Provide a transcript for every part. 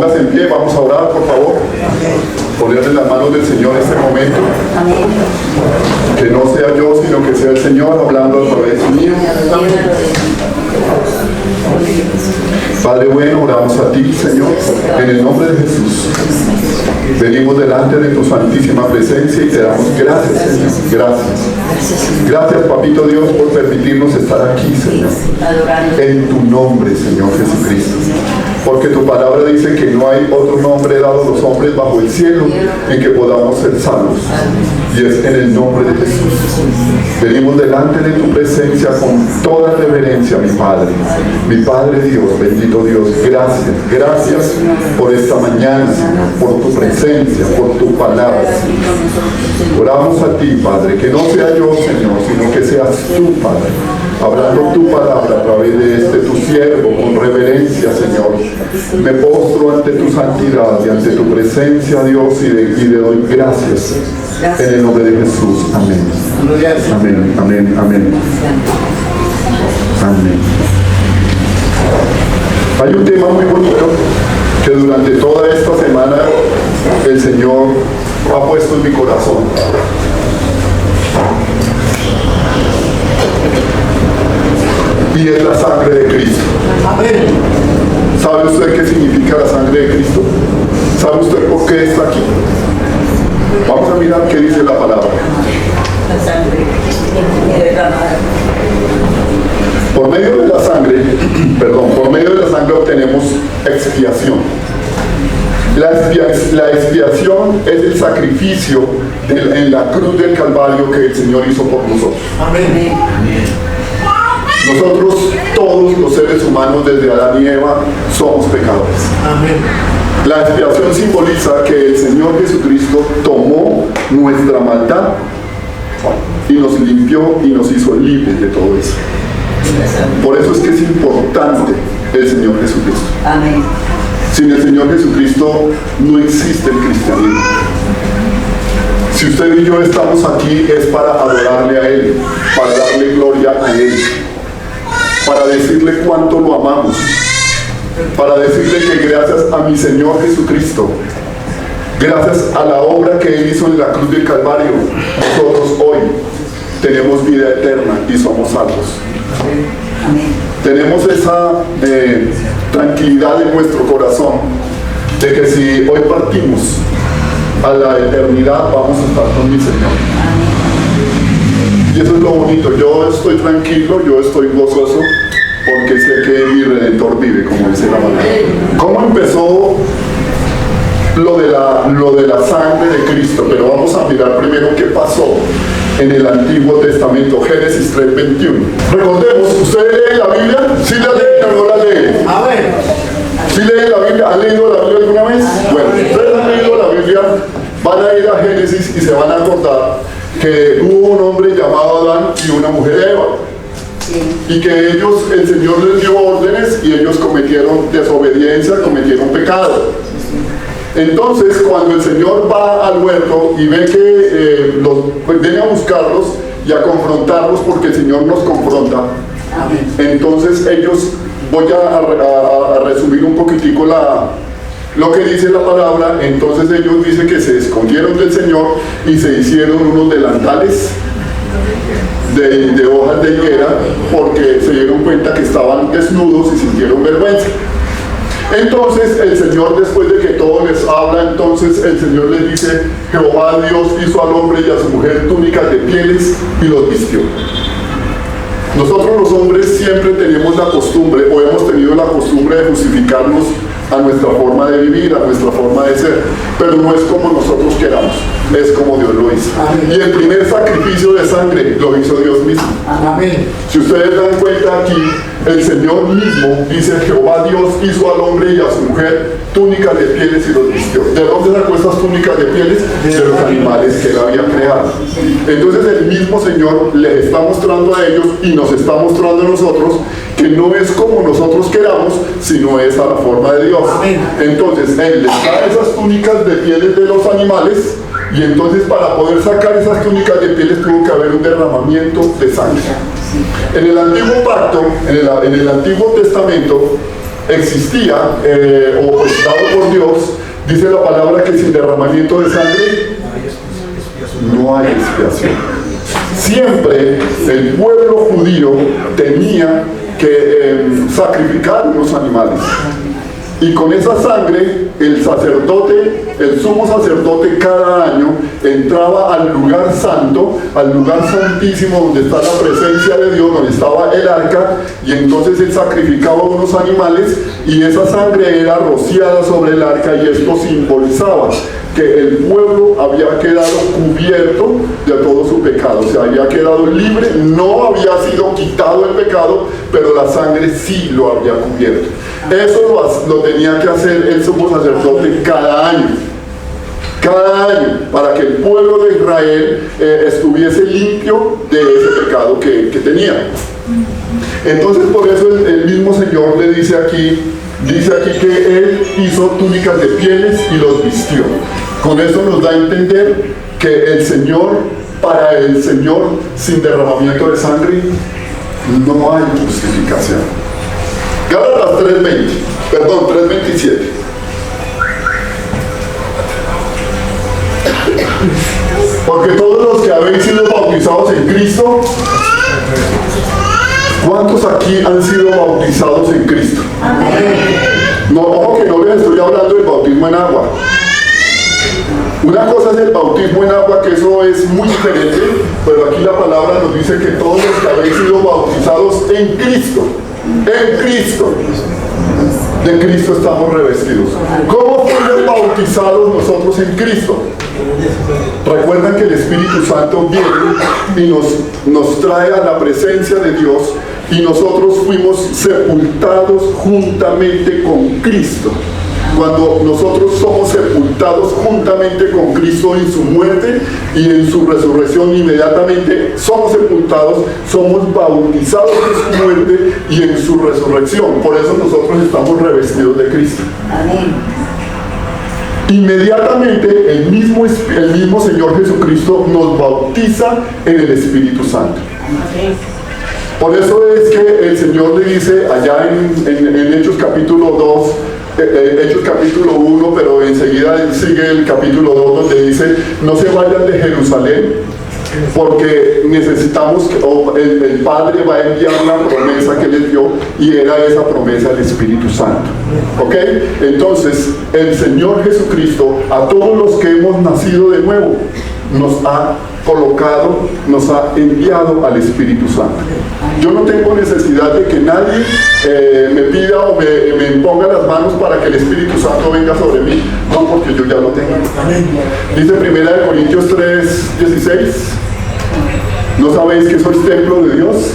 Póngase en pie, vamos a orar, por favor. Ponerle en las manos del Señor este momento. Que no sea yo, sino que sea el Señor hablando a través mío. Padre bueno, oramos a ti, Señor, en el nombre de Jesús. Venimos delante de tu santísima presencia y te damos gracias, Señor. Gracias. Gracias, Papito Dios, por permitirnos estar aquí, Señor. En tu nombre, Señor Jesucristo. Porque tu palabra dice que no hay otro nombre dado a los hombres bajo el cielo en que podamos ser salvos. Y es en el nombre de Jesús. Venimos delante de tu presencia con toda reverencia, mi Padre. Mi Padre Dios, bendito Dios, gracias. Gracias por esta mañana, Señor, por tu presencia, por tu palabra. Oramos a ti, Padre, que no sea yo, Señor, sino que seas tú, Padre, hablando tu palabra a través de tu siervo, con reverencia, Señor. Me postro ante tu santidad y ante tu presencia, Dios, y le doy gracias. En el nombre de Jesús. Amén. Amén, amén, amén. Amén. Hay un tema muy bonito que durante toda esta semana el Señor ha puesto en mi corazón. Y es la sangre de Cristo. Amén. ¿Sabe usted qué significa la sangre de Cristo? ¿Sabe usted por qué está aquí? Vamos a mirar qué dice la palabra. La sangre derramada. Por medio de la sangre, por medio de la sangre obtenemos expiación. La expiación es el sacrificio en la cruz del Calvario que el Señor hizo por nosotros. Amén. Nosotros, todos los seres humanos, desde Adán y Eva, somos pecadores. Amén. La expiación simboliza que el Señor Jesucristo tomó nuestra maldad y nos limpió y nos hizo libres de todo eso. Por eso es que es importante el Señor Jesucristo. Amén. Sin el Señor Jesucristo no existe el cristianismo. Si usted y yo estamos aquí es para adorarle a Él, para darle gloria a Él, para decirle cuánto lo amamos, para decirle que gracias a mi Señor Jesucristo, gracias a la obra que Él hizo en la cruz del Calvario, nosotros hoy tenemos vida eterna y somos salvos. Amén. Tenemos esa tranquilidad en nuestro corazón de que si hoy partimos a la eternidad vamos a estar con mi Señor. Y eso es lo bonito. Yo estoy tranquilo, yo estoy gozoso porque sé que mi Redentor vive, como dice la palabra. ¿Cómo empezó lo de la sangre de Cristo? Pero vamos a mirar primero qué pasó en el Antiguo Testamento, Génesis 3:21. Recordemos, ¿ustedes leen la Biblia? ¿Sí la leen o no la leen? Amén. ¿Sí leen la Biblia? ¿Han leído la Biblia alguna vez? Bueno, si ustedes han leído la Biblia, van a ir a Génesis y se van a acordar que hubo un hombre llamado Adán y una mujer Eva. Y que ellos, el Señor les dio órdenes y ellos cometieron desobediencia, cometieron pecado. Entonces, cuando el Señor va al huerto y ve que viene a buscarlos y a confrontarlos, porque el Señor nos confronta, entonces ellos, voy a resumir un poquitico lo que dice la palabra. Entonces ellos dicen que se escondieron del Señor y se hicieron unos delantales de hojas de higuera porque se dieron cuenta que estaban desnudos y sintieron vergüenza. Entonces el Señor, después de que todo les habla, entonces el Señor les dice: Jehová Dios hizo al hombre y a su mujer túnicas de pieles y los vistió. Nosotros los hombres siempre tenemos la costumbre, o hemos tenido la costumbre, de justificarnos a nuestra forma de vivir, a nuestra forma de ser, pero no es como nosotros queramos, es como Dios lo hizo. Amén. Y el primer sacrificio de sangre lo hizo Dios mismo. Amén. Si ustedes dan cuenta aquí, el Señor mismo dice: Jehová Dios hizo al hombre y a su mujer túnicas de pieles y los vistió. ¿De dónde sacó estas túnicas de pieles? De los animales que él había creado. Entonces el mismo Señor les está mostrando a ellos y nos está mostrando a nosotros que no es como nosotros queramos, sino es a la forma de Dios. Amén. Entonces Él les da esas túnicas de pieles de los animales, y entonces para poder sacar esas túnicas de pieles tuvo que haber un derramamiento de sangre. En el Antiguo Pacto, en el Antiguo Testamento, existía, o pues dado por Dios, dice la palabra que sin derramamiento de sangre no hay expiación. Siempre el pueblo judío tenía que sacrificar unos animales. Y con esa sangre, el sacerdote, el sumo sacerdote, cada año entraba al lugar santo, al lugar santísimo donde está la presencia de Dios, donde estaba el arca, y entonces él sacrificaba unos animales y esa sangre era rociada sobre el arca, y esto simbolizaba que el pueblo había quedado cubierto de todo su pecado, o sea, había quedado libre, no había sido quitado el pecado, pero la sangre sí lo había cubierto. Eso lo tenía que hacer el sumo sacerdote cada año, para que el pueblo de Israel estuviese limpio de ese pecado que tenía. Entonces por eso el mismo Señor le dice aquí que Él hizo túnicas de pieles y los vistió. Con eso nos da a entender que el Señor, para el Señor, sin derramamiento de sangre, no hay justificación. Gálatas 3:27. Porque todos los que habéis sido bautizados en Cristo, ¿cuántos aquí han sido bautizados en Cristo? No, ojo que no les estoy hablando del bautismo en agua. Una cosa es el bautismo en agua, que eso es muy diferente, pero aquí la palabra nos dice que todos los que habéis sido bautizados en Cristo, de Cristo estamos revestidos. ¿Cómo fuimos bautizados nosotros en Cristo? Recuerdan que el Espíritu Santo viene y nos trae a la presencia de Dios, y nosotros fuimos sepultados juntamente con Cristo. Cuando nosotros somos sepultados juntamente con Cristo en su muerte y en su resurrección, inmediatamente somos sepultados, somos bautizados en su muerte y en su resurrección. Por eso nosotros estamos revestidos de Cristo. Amén. Inmediatamente el mismo Señor Jesucristo nos bautiza en el Espíritu Santo. Por eso es que el Señor le dice allá en Hechos capítulo 2, Hechos capítulo 1, pero enseguida sigue el capítulo 2, donde dice: no se vayan de Jerusalén, porque necesitamos el Padre va a enviar una promesa que les dio, y era esa promesa el Espíritu Santo. ¿Ok? Entonces el Señor Jesucristo, a todos los que hemos nacido de nuevo, nos ha colocado, nos ha enviado al Espíritu Santo. Yo no tengo necesidad de que nadie me pida o me ponga las manos para que el Espíritu Santo venga sobre mí, no, porque yo ya lo tengo. Dice 1 Corintios 3:16: ¿no sabéis que sois templo de Dios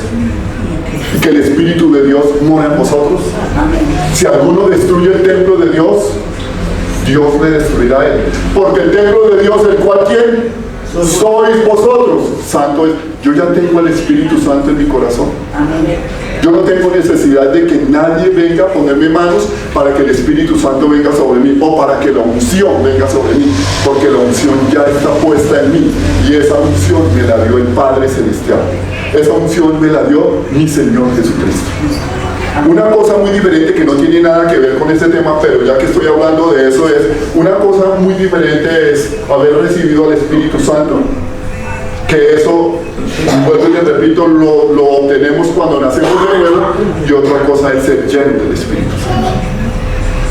y que el Espíritu de Dios mora en vosotros? Si alguno destruye el templo de Dios, Dios le destruirá a él, porque el templo de Dios, el cual ¿quién? Sois vosotros. Santo es. Yo ya tengo el Espíritu Santo en mi corazón. Yo no tengo necesidad de que nadie venga a ponerme manos para que el Espíritu Santo venga sobre mí, o para que la unción venga sobre mí, porque la unción ya está puesta en mí, y esa unción me la dio el Padre Celestial. Esa unción me la dio mi Señor Jesucristo. Una cosa muy diferente, que no tiene nada que ver con este tema, pero ya que estoy hablando de eso, es una cosa muy diferente es haber recibido al Espíritu Santo, que eso, vuelvo y les repito, lo obtenemos cuando nacemos de nuevo, y otra cosa es ser lleno del Espíritu Santo.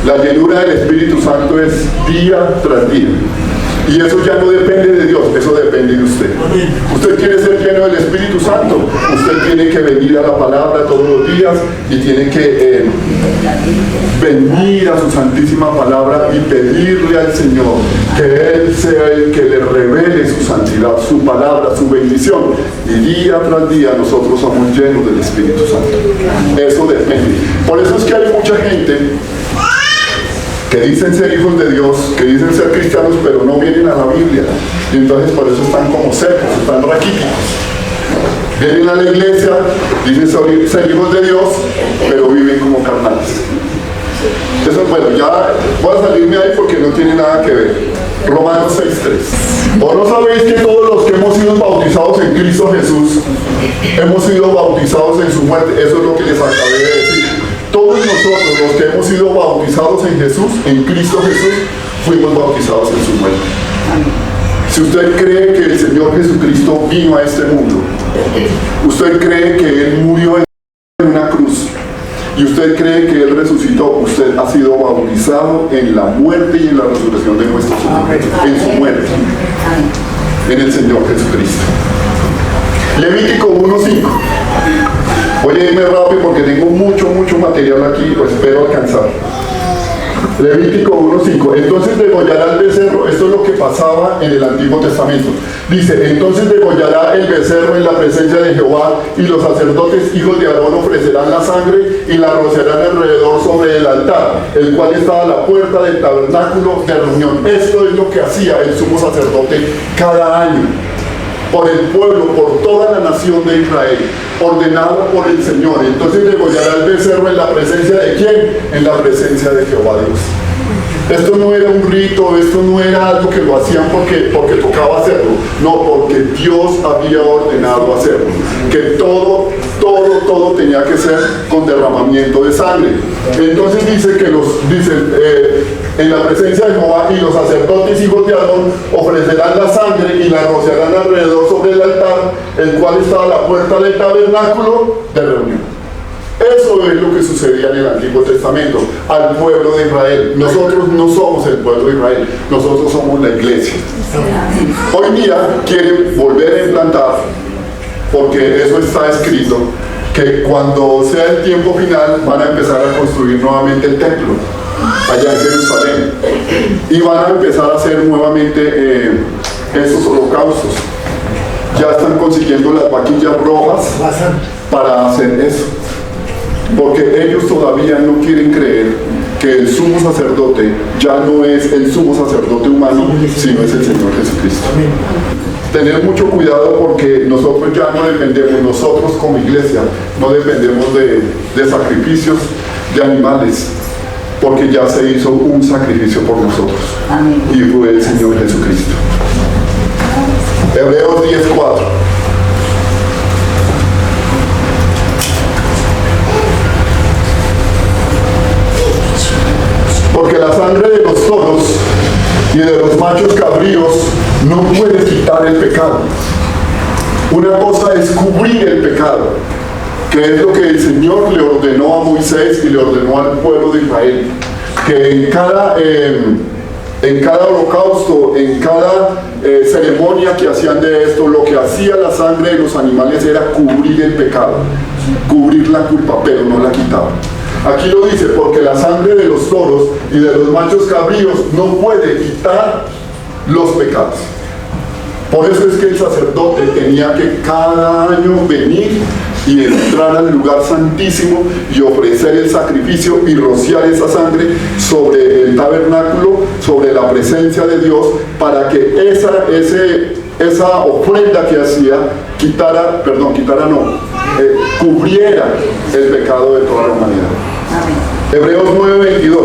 La llenura del Espíritu Santo es día tras día. Y eso ya no depende de Dios, eso depende de usted. Usted quiere ser lleno del Espíritu Santo, usted tiene que venir a la palabra todos los días, y tiene que venir a su santísima palabra y pedirle al Señor que Él sea el que le revele su santidad, su palabra, su bendición. Y día tras día nosotros somos llenos del Espíritu Santo. Eso depende. Por eso es que hay mucha gente que dicen ser hijos de Dios, que dicen ser cristianos, pero no vienen a la Biblia. Y entonces por eso están como secos, están raquíticos. Vienen a la iglesia, dicen ser hijos de Dios, pero viven como carnales. Eso, bueno, ya voy a salirme ahí porque no tiene nada que ver. Romanos 6:3. ¿O no sabéis que todos los que hemos sido bautizados en Cristo Jesús, hemos sido bautizados en su muerte? Eso es lo que les acabé de decir. todos nosotros los que hemos sido bautizados en Jesús, en Cristo Jesús, fuimos bautizados en su muerte. Si usted cree que el Señor Jesucristo vino a este mundo, usted cree que Él murió en una cruz, y usted cree que Él resucitó, usted ha sido bautizado en la muerte y en la resurrección de nuestro Señor, en su muerte, en el Señor Jesucristo. Levítico 1:5. Voy a irme rápido porque tengo mucho material aquí, pues espero alcanzar. Levítico 1:5. Entonces degollará el becerro. Esto es lo que pasaba en el Antiguo Testamento. Dice, entonces degollará el becerro en la presencia de Jehová, y los sacerdotes hijos de Aarón ofrecerán la sangre y la rociarán alrededor sobre el altar, el cual está a la puerta del tabernáculo de reunión. Esto es lo que hacía el sumo sacerdote cada año, por el pueblo, por toda la nación de Israel, ordenado por el Señor. Entonces degollará el becerro en la presencia de ¿quién? En la presencia de Jehová Dios. Esto no era un rito, esto no era algo que lo hacían porque tocaba hacerlo, no, porque Dios había ordenado hacerlo, que todo tenía que ser con derramamiento de sangre. Entonces dice que en la presencia de Jehová, y los sacerdotes hijos de Aarón ofrecerán la sangre y la rociarán alrededor sobre el altar, el cual está a la puerta del tabernáculo de reunión. Eso es lo que sucedía en el Antiguo Testamento al pueblo de Israel. Nosotros no somos el pueblo de Israel, nosotros somos la iglesia. Hoy día quieren volver a implantar, porque eso está escrito, que cuando sea el tiempo final van a empezar a construir nuevamente el templo allá en Jerusalén, y van a empezar a hacer nuevamente esos holocaustos. Ya están consiguiendo las vaquillas rojas para hacer eso, porque ellos todavía no quieren creer que el sumo sacerdote ya no es el sumo sacerdote humano, sino es el Señor Jesucristo. Tener mucho cuidado, porque nosotros ya no dependemos, nosotros como iglesia, no dependemos de sacrificios de animales, porque ya se hizo un sacrificio por nosotros. Amén. Y fue el Señor Jesucristo. Hebreos 10:4. Porque la sangre de los toros y de los machos cabríos no puede quitar el pecado. Una cosa es cubrir el pecado, que es lo que el Señor le ordenó a Moisés y le ordenó al pueblo de Israel, que en cada holocausto, en cada ceremonia que hacían de esto, lo que hacía la sangre de los animales era cubrir el pecado, cubrir la culpa, pero no la quitaba. Aquí lo dice, porque la sangre de los toros y de los machos cabríos no puede quitar los pecados. Por eso es que el sacerdote tenía que cada año venir y entrar al lugar santísimo y ofrecer el sacrificio y rociar esa sangre sobre el tabernáculo, sobre la presencia de Dios, para que esa ofrenda que hacía cubriera el pecado de toda la humanidad. Hebreos 9:22.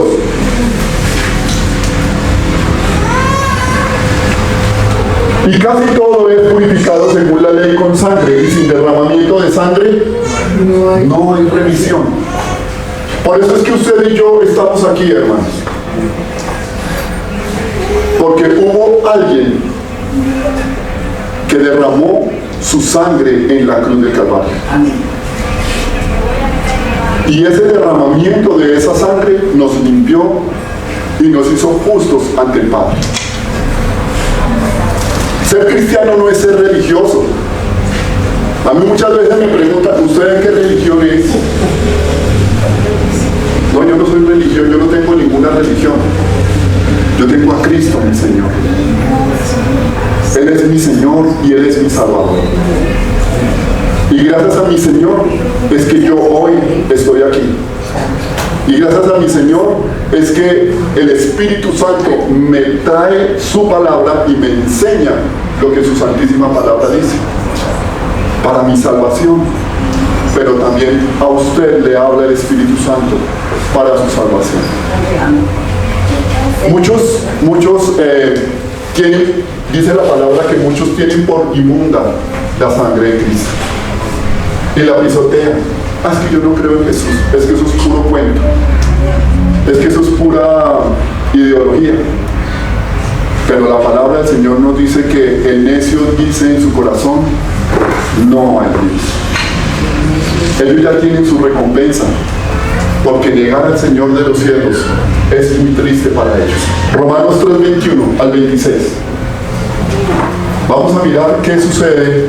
Y casi todo es purificado según la ley con sangre, y sin derramamiento de sangre no hay remisión. Por eso es que usted y yo estamos aquí, hermanos, porque hubo alguien que derramó su sangre en la cruz del Calvario. Y ese derramamiento de esa sangre nos limpió y nos hizo justos ante el Padre. Ser cristiano no es ser religioso. A mí muchas veces me preguntan, ¿usted en qué religión es? No, yo no soy religión, yo no tengo ninguna religión. Yo tengo a Cristo, mi Señor. Él es mi Señor y Él es mi Salvador. Y gracias a mi Señor es que yo hoy estoy aquí. Y gracias a mi Señor es que el Espíritu Santo me trae su palabra y me enseña lo que su santísima palabra dice, para mi salvación. Pero también a usted le habla el Espíritu Santo para su salvación. Muchos tienen, dice la palabra, que muchos tienen por inmunda la sangre de Cristo y la pisotean. es que yo no creo en Jesús, es que eso es puro cuento, es que eso es pura ideología. Pero la palabra del Señor nos dice que el necio dice en su corazón, no hay Dios. Ellos ya tienen su recompensa, porque negar al Señor de los cielos es muy triste para ellos. Romanos 3:21 al 26. Vamos a mirar qué sucede.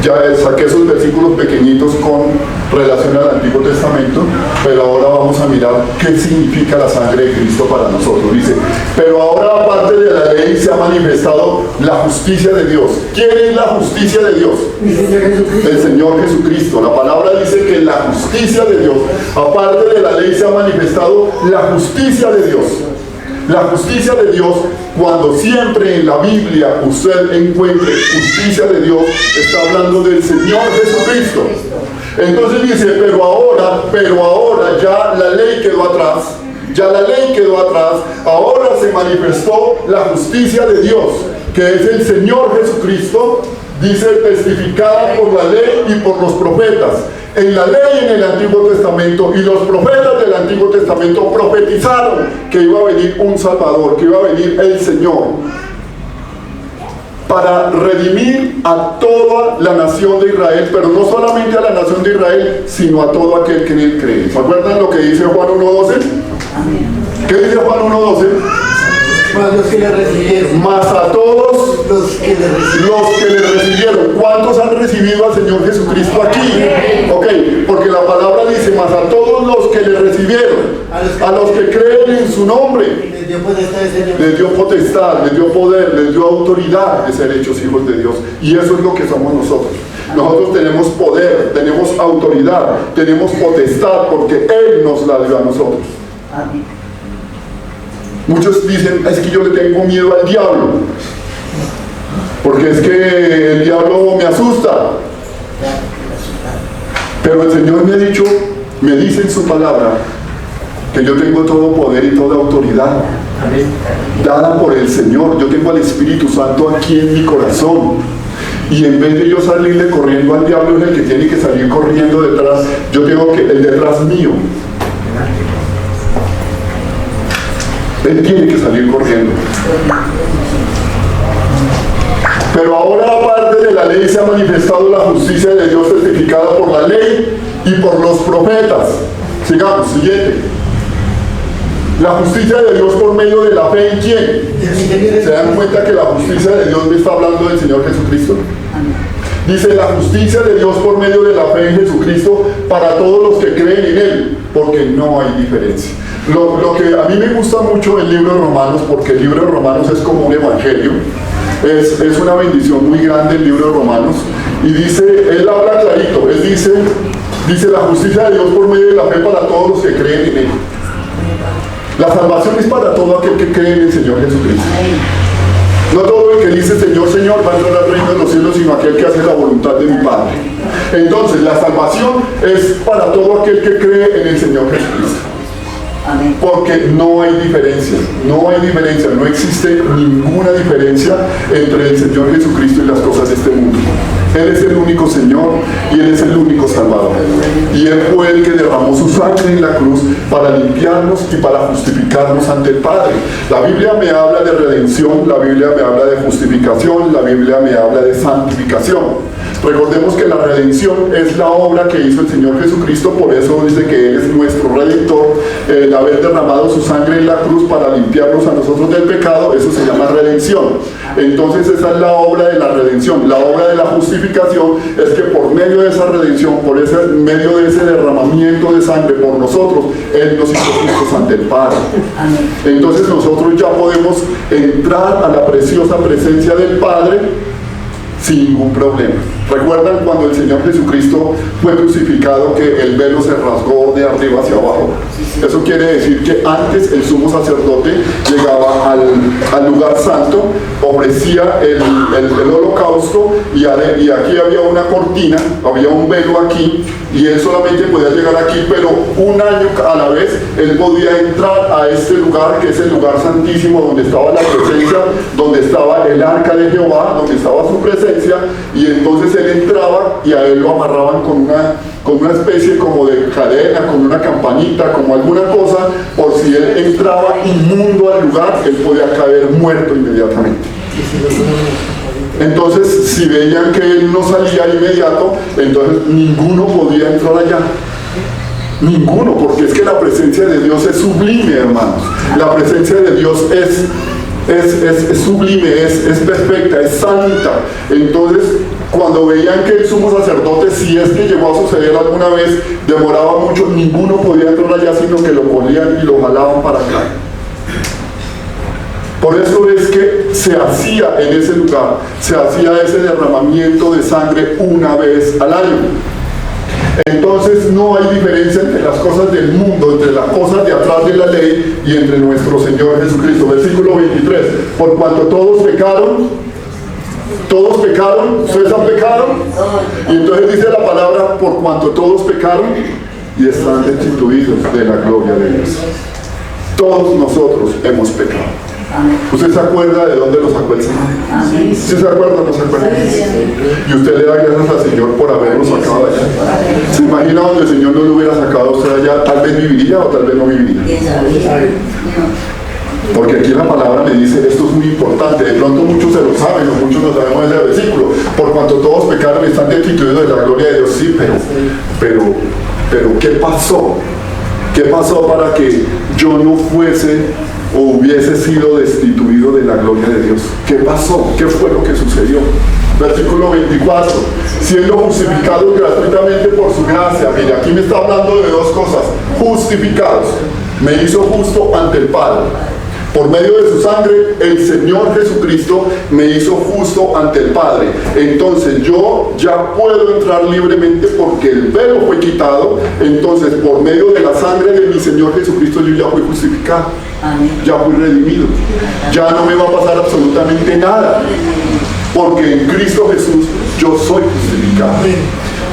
Ya saqué esos versículos pequeñitos con relación al Antiguo Testamento, pero ahora vamos a mirar qué significa la sangre de Cristo para nosotros. Dice, pero ahora aparte de la ley se ha manifestado la justicia de Dios. ¿Quién es la justicia de Dios? El Señor Jesucristo. La palabra dice que la justicia de Dios, aparte de la ley se ha manifestado la justicia de Dios. La justicia de Dios, cuando siempre en la Biblia usted encuentre justicia de Dios, está hablando del Señor Jesucristo. Entonces dice, pero ahora ya la ley quedó atrás, ahora se manifestó la justicia de Dios, que es el Señor Jesucristo, dice, testificada por la ley y por los profetas. En la ley en el Antiguo Testamento y los profetas del Antiguo Testamento profetizaron que iba a venir un Salvador, que iba a venir el Señor para redimir a toda la nación de Israel, pero no solamente a la nación de Israel, sino a todo aquel que en él cree. ¿Se acuerdan lo que dice Juan 1:12? ¿Qué dice Juan 1:12? Más los que le recibieron. Más a todos los que le recibieron. ¿Cuántos han recibido al Señor Jesucristo aquí? Ok, porque la palabra dice, más a todos los que le recibieron, a los que creen en su nombre. Les dio potestad, les dio poder, les dio autoridad de ser hechos hijos de Dios. Y eso es lo que somos nosotros. Nosotros tenemos poder, tenemos autoridad, tenemos potestad, porque Él nos la dio a nosotros. Amén. Muchos dicen, es que yo le tengo miedo al diablo, porque es que el diablo me asusta. Pero el Señor me ha dicho, me dice en su palabra, que yo tengo todo poder y toda autoridad dada por el Señor. Yo tengo al Espíritu Santo aquí en mi corazón, y en vez de yo salirle corriendo al diablo, es el que tiene que salir corriendo detrás. Yo tengo que, el detrás mío, Él tiene que salir corriendo. Pero ahora, aparte de la ley, se ha manifestado la justicia de Dios testificada por la ley y por los profetas. Sigamos, siguiente. La justicia de Dios por medio de la fe en quién. ¿Se dan cuenta que la justicia de Dios me está hablando del Señor Jesucristo? Dice, la justicia de Dios por medio de la fe en Jesucristo para todos los que creen en Él, porque no hay diferencia. Lo que a mí me gusta mucho el libro de Romanos, porque el libro de Romanos es como un evangelio, es una bendición muy grande el libro de Romanos, y dice, él habla clarito, él dice la justicia de Dios por medio de la fe para todos los que creen en Él. La salvación es para todo aquel que cree en el Señor Jesucristo. No todo el que dice Señor, Señor va a entrar al reino de los cielos, sino aquel que hace la voluntad de mi Padre. Entonces la salvación es para todo aquel que cree en el Señor Jesucristo. Porque no hay diferencia, no existe ninguna diferencia entre el Señor Jesucristo y las cosas de este mundo. Él es el único Señor y Él es el único Salvador. Y Él fue el que derramó su sangre en la cruz para limpiarnos y para justificarnos ante el Padre. La Biblia me habla de redención, la Biblia me habla de justificación, la Biblia me habla de santificación. Recordemos que la redención es la obra que hizo el Señor Jesucristo, por eso dice que Él es nuestro Redentor. El haber derramado su sangre en la cruz para limpiarnos a nosotros del pecado, eso se llama redención. Entonces esa es la obra de la redención. La obra de la justificación es que por medio de esa redención, medio de ese derramamiento de sangre por nosotros, Él nos hizo justos ante el Padre. Entonces nosotros ya podemos entrar a la preciosa presencia del Padre sin ningún problema. ¿Recuerdan cuando el Señor Jesucristo fue crucificado que el velo se rasgó de arriba hacia abajo? Eso quiere decir que antes el sumo sacerdote llegaba al lugar santo, ofrecía el holocausto y aquí había una cortina, había un velo aquí, y él solamente podía llegar aquí, pero un año a la vez él podía entrar a este lugar, que es el lugar santísimo, donde estaba la presencia, donde estaba el arca de Jehová, donde estaba su presencia, y entonces él entraba y a él lo amarraban con con una especie como de cadena, con una campanita, como alguna cosa, por si él entraba inmundo al lugar, él podía caer muerto inmediatamente. Entonces, si veían que él no salía inmediato, entonces ninguno podía entrar allá. Ninguno, porque es que la presencia de Dios es sublime, hermanos. La presencia de Dios es sublime, es perfecta, es santa. Entonces, cuando veían que el sumo sacerdote, si es que llegó a suceder alguna vez, demoraba mucho, ninguno podía entrar allá, sino que lo cogían y lo jalaban para acá. Por eso es que se hacía en ese lugar, se hacía ese derramamiento de sangre una vez al año. Entonces no hay diferencia entre las cosas del mundo, entre las cosas de atrás de la ley y entre nuestro Señor Jesucristo. Versículo 23, por cuanto todos pecaron, ustedes han pecado, y entonces dice la palabra, por cuanto todos pecaron y están destituidos de la gloria de Dios. Todos nosotros hemos pecado. ¿Usted se acuerda de dónde lo sacó el Señor? ¿Sí se acuerda o no se acuerda? Y usted le da gracias al Señor por haberlo sacado de allá. ¿Se imagina donde el Señor no lo hubiera sacado a usted allá? Tal vez viviría o tal vez no viviría. Porque aquí la palabra me dice, esto es muy importante, de pronto muchos se lo saben o muchos no sabemos ese versículo, por cuanto todos pecaron están destituidos de la gloria de Dios. Sí, pero ¿qué pasó? ¿Qué pasó para que yo no fuese o hubiese sido destituido de la gloria de Dios? ¿Qué pasó? ¿Qué fue lo que sucedió? Versículo 24, siendo justificados gratuitamente por su gracia. Mire, aquí me está hablando de dos cosas. Justificados, me hizo justo ante el Padre. Por medio de su sangre, el Señor Jesucristo me hizo justo ante el Padre. Entonces yo ya puedo entrar libremente porque el velo fue quitado. Entonces por medio de la sangre de mi Señor Jesucristo yo ya fui justificado. Ya fui redimido. Ya no me va a pasar absolutamente nada. Porque en Cristo Jesús yo soy justificado.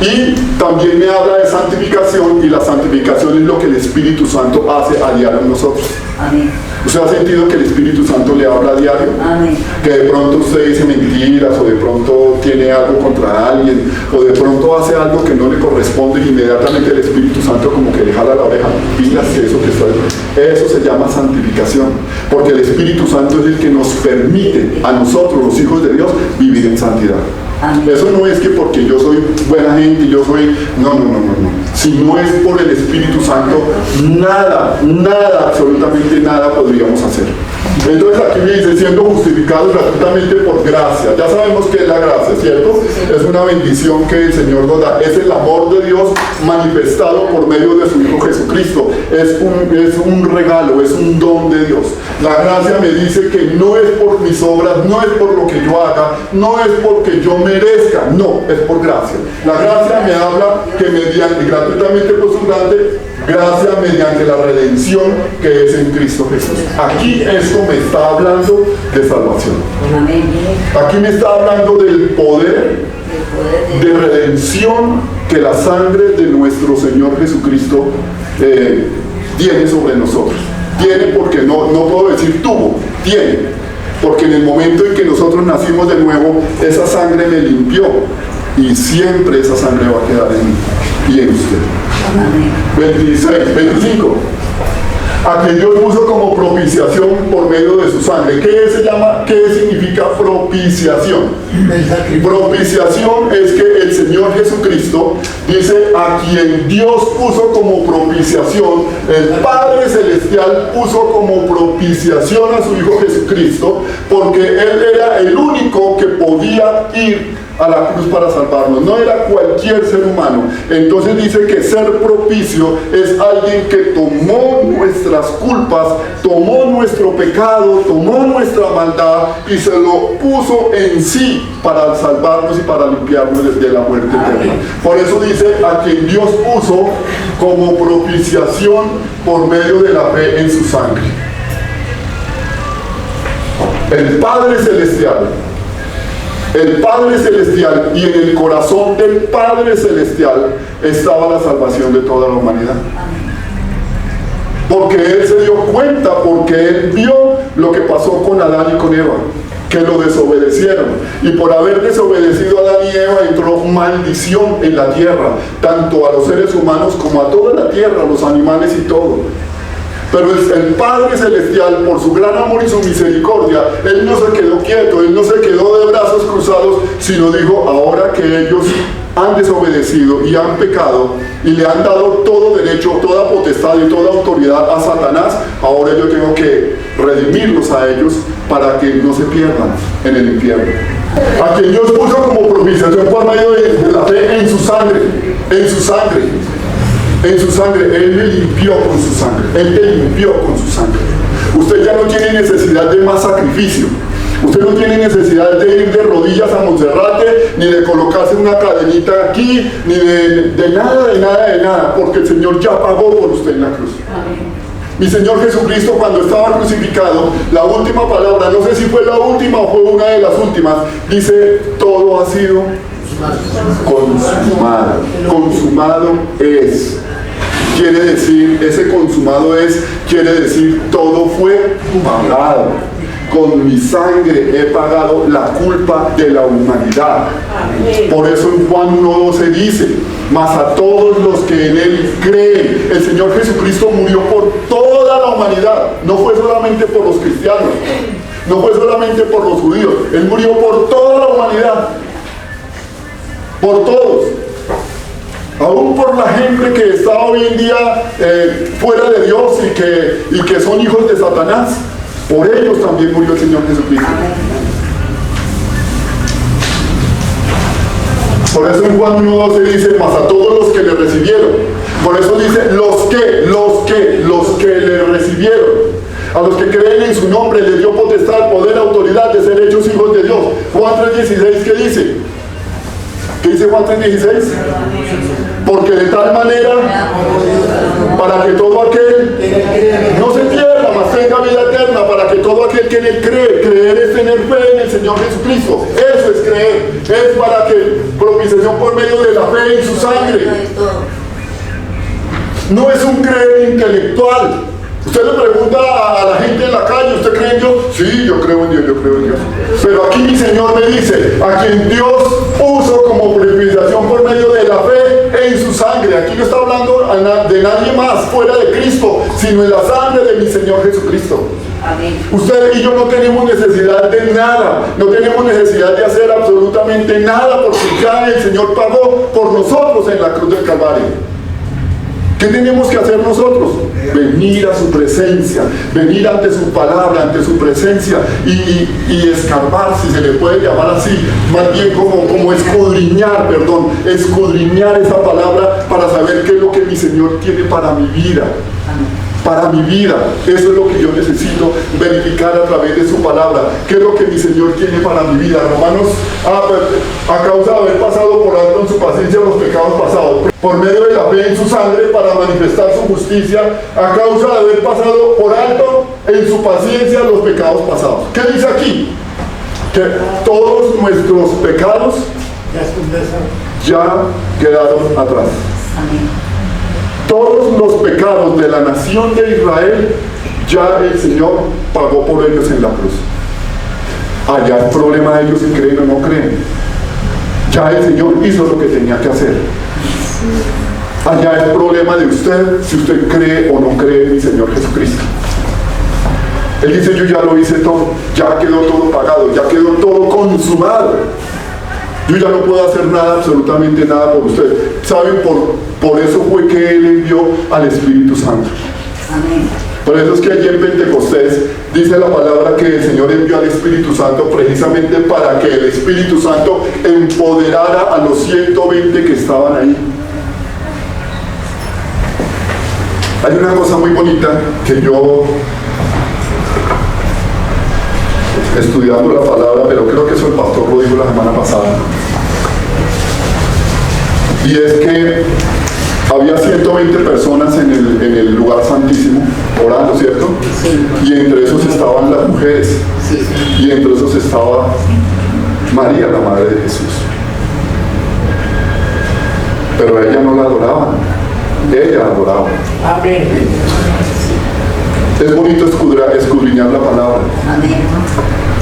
Y también me habla de santificación, y la santificación es lo que el Espíritu Santo hace a diario en nosotros. Amén. ¿Usted ha sentido que el Espíritu Santo le habla a diario? Amén. Que de pronto usted dice mentiras, o de pronto tiene algo contra alguien, o de pronto hace algo que no le corresponde, y inmediatamente el Espíritu Santo como que le jala la oreja. Fíjate eso que está. Eso se llama santificación, porque el Espíritu Santo es el que nos permite a nosotros, los hijos de Dios, vivir en santidad. Amén. Eso no es que porque yo soy buena gente, yo soy... No. Si no es por el Espíritu Santo, nada, absolutamente nada podríamos hacer. Entonces aquí me dice, siendo justificados gratuitamente por gracia. Ya sabemos que es la gracia, ¿cierto? Es una bendición que el Señor nos da. Es el amor de Dios manifestado por medio de su Hijo Jesucristo. Es un regalo, es un don de Dios. La gracia me dice que no es por mis obras, no es por lo que yo haga, no es porque yo merezca, no, es por gracia. La gracia me habla que mediante, gratuitamente por su gracia mediante la redención que es en Cristo Jesús. Aquí esto me está hablando de salvación. Aquí me está hablando del poder de redención que la sangre de nuestro Señor Jesucristo tiene sobre nosotros. Tiene, porque no puedo decir tuvo, tiene. Porque en el momento en que nosotros nacimos de nuevo, esa sangre me limpió, y siempre esa sangre va a quedar en mí y en usted. 25. A quien Dios puso como propiciación por medio de su sangre. ¿Qué significa propiciación? Propiciación es que el Señor Jesucristo dice, a quien Dios puso como propiciación, el Padre Celestial puso como propiciación a su Hijo Jesucristo, porque Él era el único que podía ir a la cruz para salvarnos, no era cualquier ser humano. Entonces dice que ser propicio es alguien que tomó nuestras culpas, tomó nuestro pecado, tomó nuestra maldad y se lo puso en sí para salvarnos y para limpiarnos de la muerte eterna. Por eso dice, a quien Dios puso como propiciación por medio de la fe en su sangre. El Padre Celestial, y en el corazón del Padre Celestial estaba la salvación de toda la humanidad. Porque Él se dio cuenta, porque Él vio lo que pasó con Adán y con Eva, que lo desobedecieron, y por haber desobedecido a Adán y Eva entró maldición en la tierra, tanto a los seres humanos como a toda la tierra, los animales y todo. Pero el Padre Celestial, por su gran amor y su misericordia, Él no se quedó quieto, Él no se quedó de brazos cruzados, sino dijo, ahora que ellos han desobedecido y han pecado y le han dado todo derecho, toda potestad y toda autoridad a Satanás, ahora yo tengo que redimirlos a ellos para que no se pierdan en el infierno. A quien Dios puso como propiciación por medio de la fe en su sangre, en su sangre. En su sangre, Él me limpió con su sangre. Él te limpió con su sangre. Usted ya no tiene necesidad de más sacrificio. Usted no tiene necesidad de ir de rodillas a Monserrate, ni de colocarse una cadenita aquí, ni de nada, porque el Señor ya pagó por usted en la cruz. Mi Señor Jesucristo, cuando estaba crucificado, la última palabra, no sé si fue la última o fue una de las últimas, dice, todo ha sido consumado. Consumado es. Quiere decir, ese consumado es, quiere decir, todo fue pagado. Con mi sangre he pagado la culpa de la humanidad. Por eso en Juan 1:12 dice, mas a todos los que en Él creen, el Señor Jesucristo murió por toda la humanidad, no fue solamente por los cristianos, no fue solamente por los judíos, Él murió por toda la humanidad, por todos. Aún por la gente que está hoy en día fuera de Dios y que son hijos de Satanás, por ellos también murió el Señor Jesucristo. Por eso en Juan 1:12 dice, mas a todos los que le recibieron. Por eso dice, los que le recibieron. A los que creen en su nombre les dio potestad, poder, autoridad de ser hechos hijos de Dios. Juan 3:16, ¿qué dice? ¿Qué dice Juan 3:16? Porque de tal manera, para que todo aquel no se pierda, mas tenga vida eterna, para que todo aquel que en Él cree, creer es tener fe en el Señor Jesucristo. Eso es creer, es para que propiciación por medio de la fe en su sangre. No es un creer intelectual. Usted le pregunta a la gente en la calle, ¿usted cree en Dios? Sí, yo creo en Dios, yo creo en Dios. Pero aquí mi Señor me dice, a quien Dios puso como propiciación por medio de la fe en su sangre. Aquí no está hablando de nadie más fuera de Cristo, sino en la sangre de mi Señor Jesucristo. Amén. Usted y yo no tenemos necesidad de nada, no tenemos necesidad de hacer absolutamente nada, porque ya el Señor pagó por nosotros en la cruz del Calvario. ¿Qué tenemos que hacer nosotros? Venir a su presencia, venir ante su palabra, ante su presencia y escarbar, si se le puede llamar así, más bien como escudriñar, escudriñar esa palabra para saber qué es lo que mi Señor tiene para mi vida. Para mi vida, eso es lo que yo necesito verificar a través de su palabra. ¿Qué es lo que mi Señor tiene para mi vida? Romanos, a causa de haber pasado por alto en su paciencia los pecados pasados, por medio de la fe en su sangre para manifestar su justicia, a causa de haber pasado por alto en su paciencia los pecados pasados. ¿Qué dice aquí? Que todos nuestros pecados ya quedaron atrás. Amén. Todos los pecados de la nación de Israel, ya el Señor pagó por ellos en la cruz. Allá el problema de ellos si creen o no creen. Ya el Señor hizo lo que tenía que hacer. Allá el problema de usted, si usted cree o no cree en mi Señor Jesucristo. Él dice, yo ya lo hice todo, ya quedó todo pagado, ya quedó todo consumado. Yo ya no puedo hacer nada, absolutamente nada por usted. ¿Saben? Por eso fue que Él envió al Espíritu Santo. Amén. Por eso es que allí en Pentecostés dice la palabra que el Señor envió al Espíritu Santo precisamente para que el Espíritu Santo empoderara a los 120 que estaban ahí. Hay una cosa muy bonita que yo, estudiando la palabra, pero creo que eso el pastor lo dijo la semana pasada, y es que había 120 personas en el lugar santísimo orando, ¿cierto? Sí. Y entre esos estaban las mujeres, y entre esos estaba María, la madre de Jesús. Pero a ella no la adoraban, ella la adoraba. Amén. Es bonito escudriñar la palabra. Amén.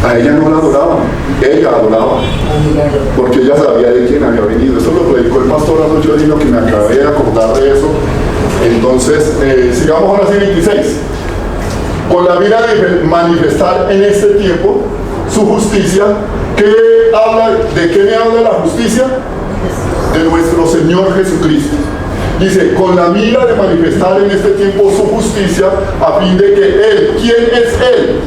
A ella no la adoraban, ella adoraba, porque ella sabía de quién había venido. Eso lo predicó el pastor hace 8 días, que me acabé de acordar de eso. Entonces, sigamos ahora sí 26. Con la mira de manifestar en este tiempo su justicia. ¿De qué me habla la justicia? De nuestro Señor Jesucristo. Dice, con la mira de manifestar en este tiempo su justicia, a fin de que Él, ¿quién es Él?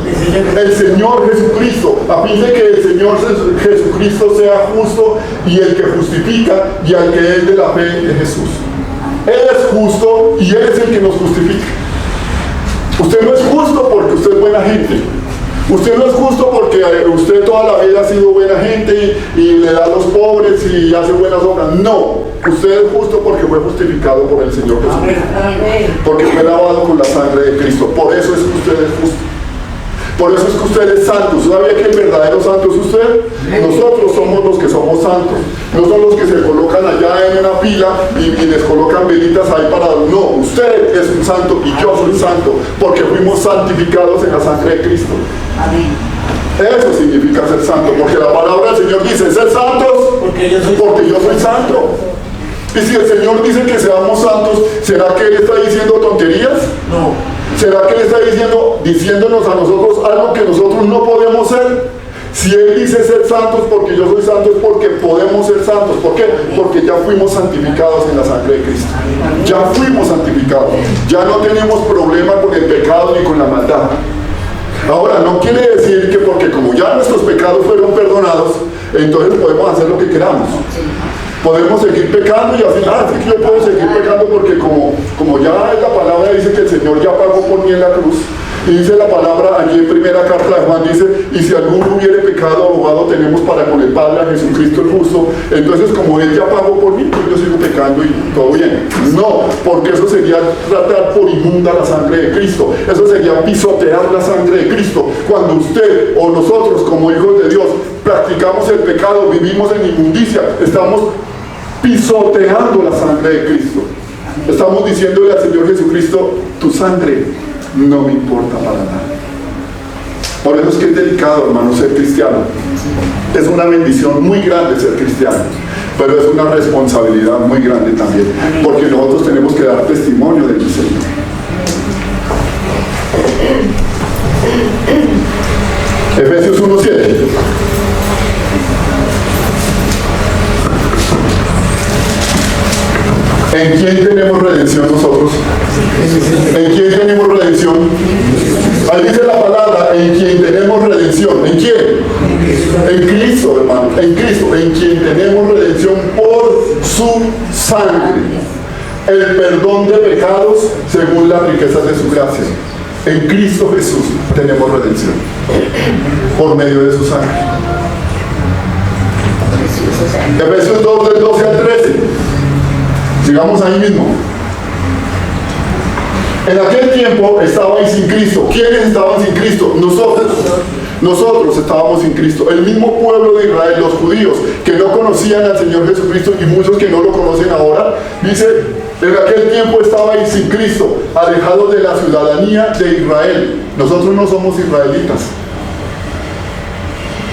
El Señor Jesucristo, a fin de que el Señor Jesucristo sea justo y el que justifica y al que es de la fe de Jesús. Él es justo y Él es el que nos justifica. Usted no es justo porque usted es buena gente. Usted no es justo porque usted toda la vida ha sido buena gente y le da a los pobres y hace buenas obras. No, usted es justo porque fue justificado por el Señor Jesús. Porque fue lavado con la sangre de Cristo. Por eso es que usted es justo. Por eso es que usted es santo. ¿Sabía que el verdadero santo es usted? Nosotros somos los que somos santos. No son los que se colocan allá en una pila y les colocan velitas ahí para... No, usted es un santo y yo soy santo porque fuimos santificados en la sangre de Cristo. Amén. Eso significa ser santo, porque la palabra del Señor dice, ser santos porque yo soy santo. Y si el Señor dice que seamos santos, ¿será que Él está diciendo tonterías? No. ¿Será que Él está diciéndonos a nosotros algo que nosotros no podemos ser? Si Él dice ser santos porque yo soy santo, es porque podemos ser santos. ¿Por qué? Porque ya fuimos santificados en la sangre de Cristo. Ya fuimos santificados. Ya no tenemos problema con el pecado ni con la maldad. Ahora, no quiere decir que porque como ya nuestros pecados fueron perdonados, entonces podemos hacer lo que queramos. Podemos seguir pecando y así, sí que yo puedo seguir pecando porque como ya la palabra dice que el Señor ya pagó por mí en la cruz, y dice la palabra allí en primera carta de Juan, dice, y si alguno hubiere pecado, abogado tenemos para con el Padre a Jesucristo el justo. Entonces como Él ya pagó por mí, pues yo sigo pecando y todo bien. No, porque eso sería tratar por inmunda la sangre de Cristo. Eso sería pisotear la sangre de Cristo. Cuando usted o nosotros como hijos de Dios practicamos el pecado, vivimos en inmundicia, estamos pisoteando la sangre de Cristo. Estamos diciéndole al Señor Jesucristo, tu sangre no me importa para nada. Por eso es que es delicado, hermano, ser cristiano. Es una bendición muy grande ser cristiano, pero es una responsabilidad muy grande también, porque nosotros tenemos que dar testimonio del Señor. Efesios 1:7. ¿En quién tenemos redención nosotros? ¿En quién tenemos redención? Ahí dice la palabra, en quien tenemos redención. ¿En quién? En Cristo, hermano, en Cristo, en quien tenemos redención por su sangre. El perdón de pecados según las riquezas de su gracia. En Cristo Jesús tenemos redención por medio de su sangre. Efesios 2, del 12 al 13. Sigamos ahí mismo. En aquel tiempo estabais sin Cristo. ¿Quiénes estaban sin Cristo? Nosotros estábamos sin Cristo. El mismo pueblo de Israel, los judíos, que no conocían al Señor Jesucristo y muchos que no lo conocen ahora, dice, en aquel tiempo estabais sin Cristo, alejados de la ciudadanía de Israel. Nosotros no somos israelitas.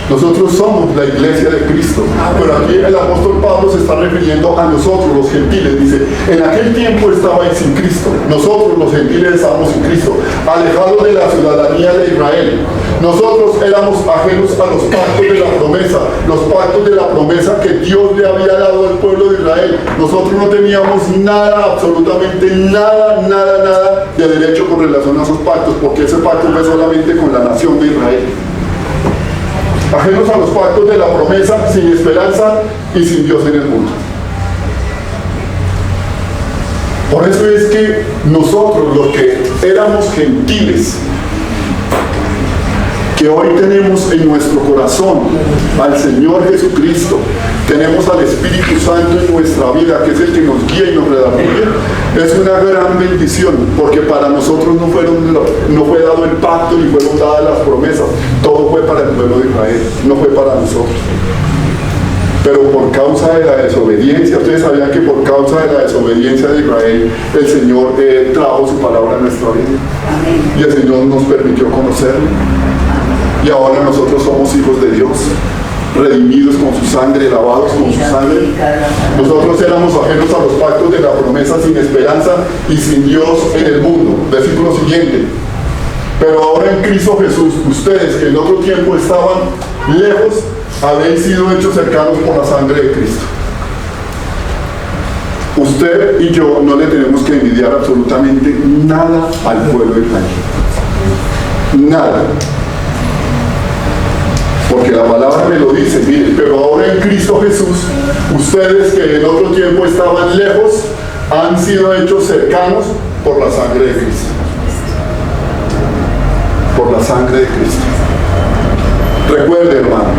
Nosotros somos la iglesia de Cristo. Pero aquí el apóstol Pablo se está refiriendo a nosotros, los gentiles. Dice, en aquel tiempo estabais sin Cristo. Nosotros, los gentiles, estábamos sin Cristo, alejados de la ciudadanía de Israel. Nosotros éramos ajenos a los pactos de la promesa, los pactos de la promesa que Dios le había dado al pueblo de Israel. Nosotros no teníamos nada, absolutamente nada de derecho con relación a esos pactos, porque ese pacto fue solamente con la nación de Israel. Ajenos a los pactos de la promesa, sin esperanza y sin Dios en el mundo. Por eso es que nosotros, los que éramos gentiles, que hoy tenemos en nuestro corazón al Señor Jesucristo, tenemos al Espíritu Santo en nuestra vida, que es el que nos guía y nos redarguye, es una gran bendición, porque para nosotros no fue dado el pacto ni fueron dadas las promesas, todo fue para el pueblo de Israel, no fue para nosotros. Pero por causa de la desobediencia, ustedes sabían que por causa de la desobediencia de Israel, el Señor trajo su palabra a nuestra vida. Amén. Y el Señor nos permitió conocerlo. Y ahora nosotros somos hijos de Dios, redimidos con su sangre, lavados con su sangre. Nosotros éramos ajenos a los pactos de la promesa, sin esperanza y sin Dios en el mundo. Versículo siguiente. Pero ahora en Cristo Jesús, ustedes que en otro tiempo estaban lejos, habéis sido hechos cercanos por la sangre de Cristo. Usted y yo no le tenemos que envidiar absolutamente nada al pueblo de Israel. Nada. Porque la palabra me lo dice, mire, pero ahora en Cristo Jesús, ustedes que en otro tiempo estaban lejos, han sido hechos cercanos por la sangre de Cristo. Por la sangre de Cristo. Recuerde, hermano,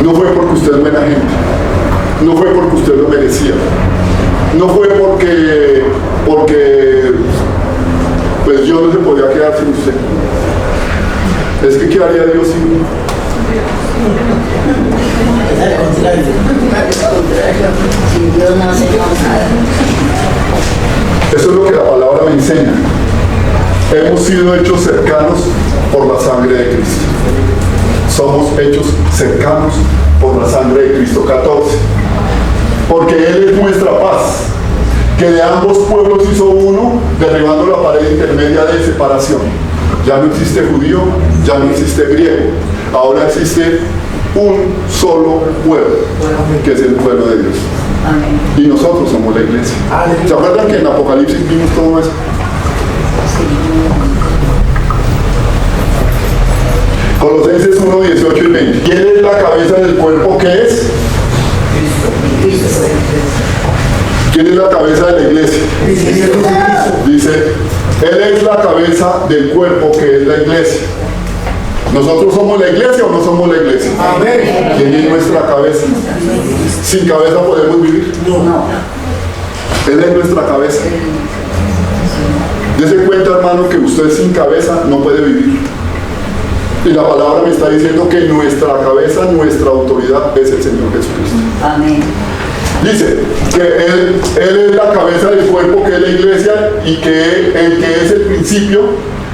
no fue porque usted es buena gente, no fue porque usted lo merecía, no fue porque pues Dios no se podía quedar sin usted. Es que ¿qué haría Dios sin mí? Sin Dios no hacemos nada. Eso es lo que la palabra me enseña. Hemos sido hechos cercanos por la sangre de Cristo. Somos hechos cercanos por la sangre de Cristo. 14. Porque Él es nuestra paz, que de ambos pueblos hizo uno, derribando la pared intermedia de separación. Ya no existe judío, ya no existe griego. Ahora existe un solo pueblo, que es el pueblo de Dios. Amén. Y nosotros somos la iglesia. ¿Se acuerdan que en Apocalipsis vimos todo eso? Colosenses 1, 18 y 20. ¿Quién es la cabeza del cuerpo que es? ¿Quién es la cabeza de la iglesia? Dice, Él es la cabeza del cuerpo que es la iglesia. ¿Nosotros somos la iglesia o no somos la iglesia? Amén. ¿Quién es nuestra cabeza? ¿Sin cabeza podemos vivir? No. Él es nuestra cabeza. Dese cuenta, hermano, que usted sin cabeza no puede vivir. Y la palabra me está diciendo que nuestra cabeza, nuestra autoridad es el Señor Jesucristo. Amén. Dice que él es la cabeza del cuerpo que es la iglesia y que el que es el principio,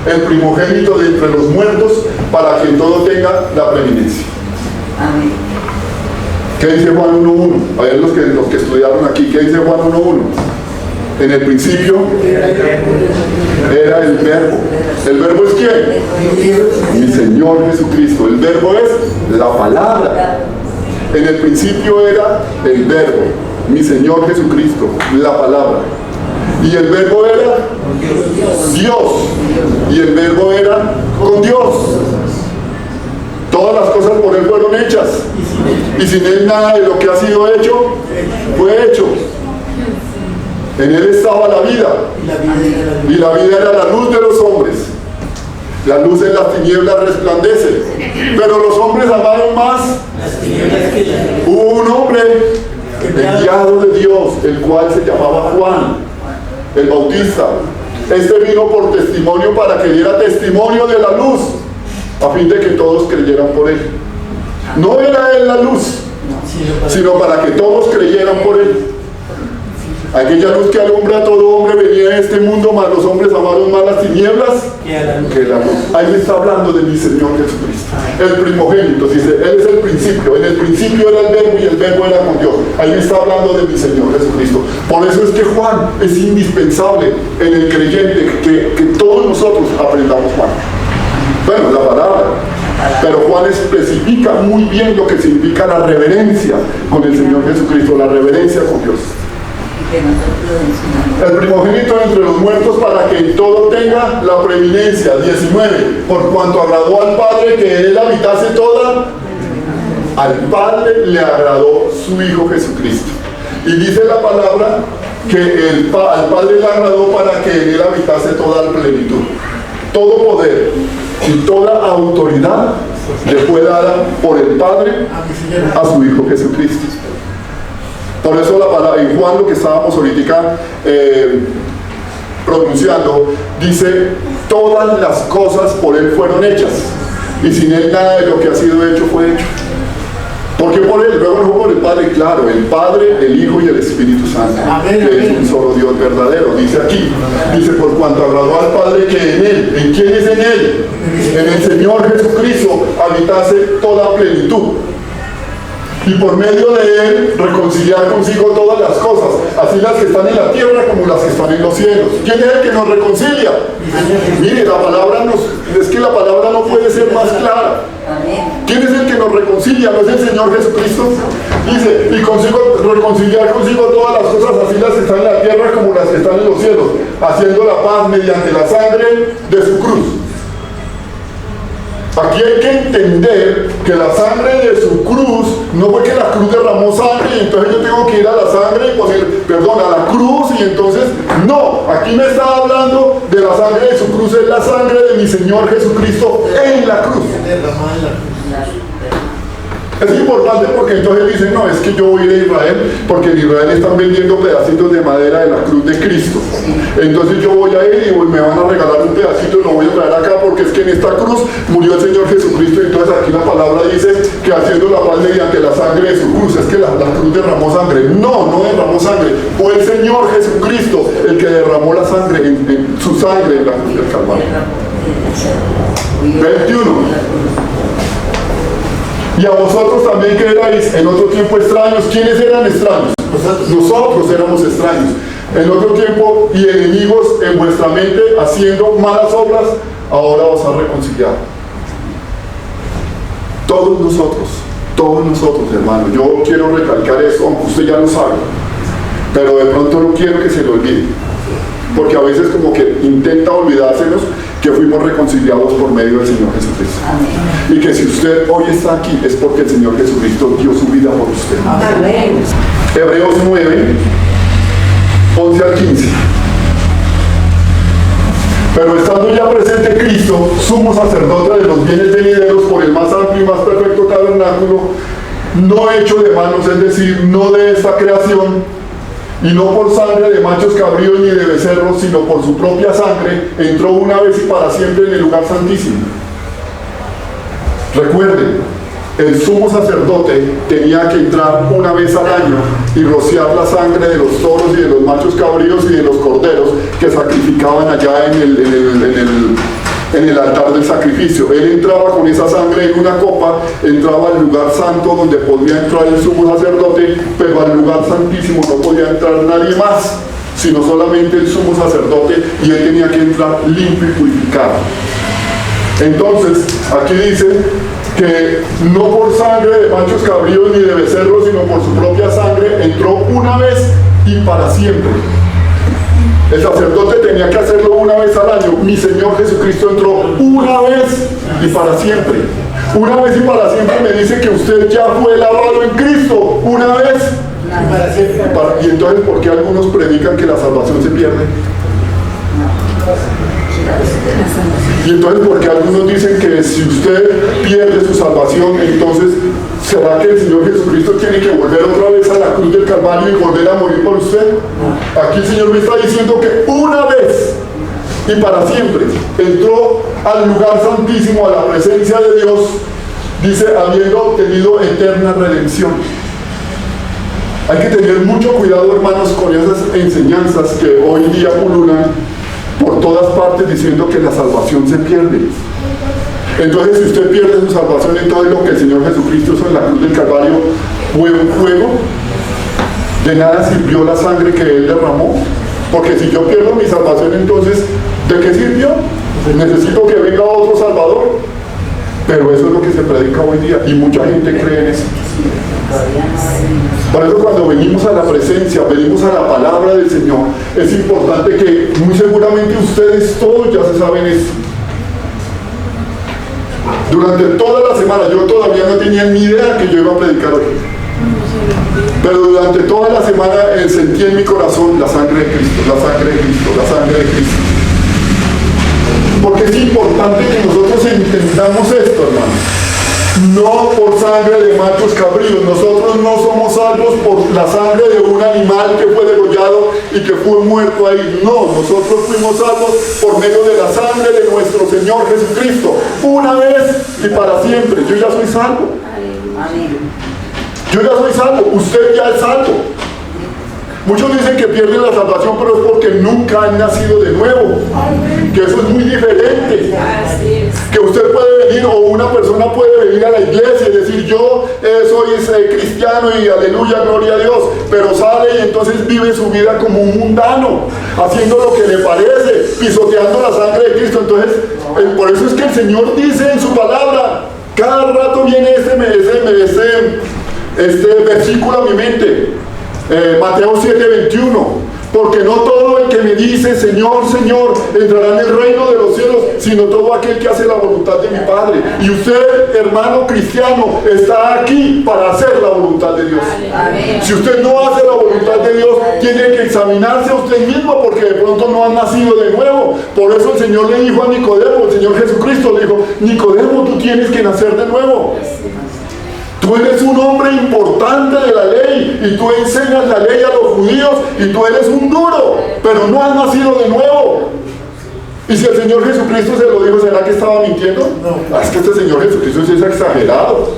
el primogénito de entre los muertos, para que en todo tenga la preeminencia. Amén. ¿Qué dice Juan 1.1? A ver los que estudiaron aquí, ¿qué dice Juan 1.1? En el principio era el verbo. ¿El verbo es quién? Mi Señor Jesucristo. El verbo es la palabra. En el principio era el verbo, mi Señor Jesucristo, la palabra. Y el verbo era Dios. Y el verbo era con Dios. Todas las cosas por Él fueron hechas. Y sin Él nada de lo que ha sido hecho fue hecho. En Él estaba la vida. Y la vida era la luz de los hombres. La luz en las tinieblas resplandece. Pero los hombres amaron más. Hubo un hombre enviado de Dios, el cual se llamaba Juan, el Bautista. Este vino por testimonio para que diera testimonio de la luz, a fin de que todos creyeran por él. No era él la luz, sino para que todos creyeran por él. Aquella luz que alumbra a todo hombre venía de este mundo, mas los hombres amaron más las tinieblas que la luz. Ahí me está hablando de mi Señor Jesucristo, el primogénito. Dice, Él es el principio. En el principio era el verbo y el verbo era con Dios. Ahí me está hablando de mi Señor Jesucristo. Por eso es que Juan es indispensable en el creyente, que todos nosotros aprendamos Juan. Bueno, la palabra. Pero Juan especifica muy bien lo que significa la reverencia con el Señor Jesucristo, la reverencia con Dios. El primogénito entre los muertos para que en todo tenga la preeminencia. 19. Por cuanto agradó al Padre que en él habitase toda, al Padre le agradó su Hijo Jesucristo. Y dice la palabra que al Padre le agradó para que en él habitase toda la plenitud. Todo poder y toda autoridad le fue dada por el Padre a su Hijo Jesucristo. Por eso la palabra, en Juan, lo que estábamos ahorita pronunciando, dice, todas las cosas por Él fueron hechas, y sin Él nada de lo que ha sido hecho fue hecho. Porque por él, luego no por el Padre, claro, el Padre, el Hijo y el Espíritu Santo, Amén, que es amén. un solo Dios verdadero. Dice aquí, dice, por cuanto agradó al Padre que en él, ¿en quién es en él? En el Señor Jesucristo habitase toda plenitud. Y por medio de él reconciliar consigo todas las cosas, así las que están en la tierra como las que están en los cielos. ¿Quién es el que nos reconcilia? Mire, la palabra es que la palabra no puede ser más clara. Amén. ¿Quién es el que nos reconcilia? ¿No es el Señor Jesucristo? Dice, y reconciliar consigo todas las cosas, así las que están en la tierra como las que están en los cielos, haciendo la paz mediante la sangre de su cruz. Aquí hay que entender que la sangre de su cruz, no fue que la cruz derramó sangre y entonces yo tengo que ir a la sangre y poner, perdón, a la cruz y entonces, no, aquí me está hablando de la sangre de su cruz, es la sangre de mi Señor Jesucristo en la cruz. Derramada en la cruz. Es importante porque entonces dicen, no, es que yo voy a Israel porque en Israel están vendiendo pedacitos de madera de la cruz de Cristo. Entonces yo voy a ir y me van a regalar un pedacito y lo voy a traer acá porque es que en esta cruz murió el Señor Jesucristo. Y entonces aquí la palabra dice que haciendo la paz mediante la sangre de su cruz. Es que la cruz derramó sangre. No, no derramó sangre. Fue el Señor Jesucristo el que derramó la sangre, su sangre en la cruz del Calvario. 21. Y a vosotros también que erais en otro tiempo extraños. ¿Quiénes eran extraños? Nosotros éramos extraños. En otro tiempo y enemigos en vuestra mente, haciendo malas obras, ahora os ha reconciliado. Todos nosotros, hermano. Yo quiero recalcar eso, aunque usted ya lo sabe. Pero de pronto no quiero que se lo olvide. Porque a veces como que intenta olvidársenos que fuimos reconciliados por medio del Señor Jesucristo. Amén. Y que si usted hoy está aquí es porque el Señor Jesucristo dio su vida por usted. Amén. Hebreos 9, 11 al 15. Pero estando ya presente Cristo, sumo sacerdote de los bienes venideros por el más amplio y más perfecto tabernáculo, no hecho de manos, es decir, no de esta creación, y no por sangre de machos cabríos ni de becerros, sino por su propia sangre, entró una vez y para siempre en el lugar santísimo. Recuerden, el sumo sacerdote tenía que entrar una vez al año y rociar la sangre de los toros y de los machos cabríos y de los corderos que sacrificaban allá en el altar del sacrificio. Él entraba con esa sangre en una copa, entraba al lugar santo donde podía entrar el sumo sacerdote, pero al lugar santísimo no podía entrar nadie más, sino solamente el sumo sacerdote, y él tenía que entrar limpio y purificado. Entonces, aquí dice que no por sangre de machos cabríos ni de becerros, sino por su propia sangre, entró una vez y para siempre. El sacerdote tenía que hacerlo una vez al año. Mi Señor Jesucristo entró una vez y para siempre. Una vez y para siempre me dice que usted ya fue lavado en Cristo. Una vez y para siempre. Y entonces, ¿por qué algunos predican que la salvación se pierde? Y entonces, ¿por qué algunos dicen que si usted pierde su salvación, entonces será que el Señor Jesucristo tiene que volver otra vez a la cruz del Calvario y volver a morir por usted? Aquí el Señor me está diciendo que una vez y para siempre entró al lugar santísimo, a la presencia de Dios, dice, habiendo obtenido eterna redención. Hay que tener mucho cuidado, hermanos, con esas enseñanzas que hoy día pululan por todas partes diciendo que la salvación se pierde. Entonces, si usted pierde su salvación, entonces lo que el Señor Jesucristo hizo en la cruz del Calvario fue un juego. De nada sirvió la sangre que Él derramó. Porque si yo pierdo mi salvación, entonces, ¿de qué sirvió? Necesito que venga otro Salvador. Pero eso es lo que se predica hoy día y mucha gente cree en eso. Por eso cuando venimos a la presencia, venimos a la palabra del Señor, es importante que muy seguramente ustedes todos ya se saben esto. Durante toda la semana, yo todavía no tenía ni idea que yo iba a predicar hoy. Pero durante toda la semana sentí en mi corazón la sangre de Cristo, la sangre de Cristo, la sangre de Cristo. Porque es importante que nosotros entendamos esto, hermano. No por sangre de machos cabríos. Nosotros no somos salvos por la sangre de un animal que fue degollado y que fue muerto ahí. No, nosotros fuimos salvos por medio de la sangre de nuestro Señor Jesucristo. Una vez y para siempre. Yo ya soy salvo. Amén. Yo ya soy salvo, usted ya es salvo. Muchos dicen que pierden la salvación, pero es porque nunca han nacido de nuevo. Que eso es muy diferente. Que usted puede venir, o una persona puede venir a la iglesia y decir, yo soy cristiano y aleluya, gloria a Dios, pero sale y entonces vive su vida como un mundano, haciendo lo que le parece, pisoteando la sangre de Cristo. Entonces, por eso es que el Señor dice en su palabra, cada rato viene este versículo a mi mente. Mateo 7:21, porque no todo el que me dice Señor, Señor entrará en el reino de los cielos, sino todo aquel que hace la voluntad de mi Padre. Y usted, hermano cristiano, está aquí para hacer la voluntad de Dios. Amén. Si usted no hace la voluntad de Dios, tiene que examinarse a usted mismo, porque de pronto no ha nacido de nuevo. Por eso el Señor le dijo a Nicodemo, el Señor Jesucristo le dijo, Nicodemo, tú tienes que nacer de nuevo. Tú eres un hombre importante de la ley y tú enseñas la ley a los judíos y tú eres un duro, pero no has nacido de nuevo. Y si el Señor Jesucristo se lo dijo, ¿será que estaba mintiendo? No, es que este Señor Jesucristo sí es exagerado.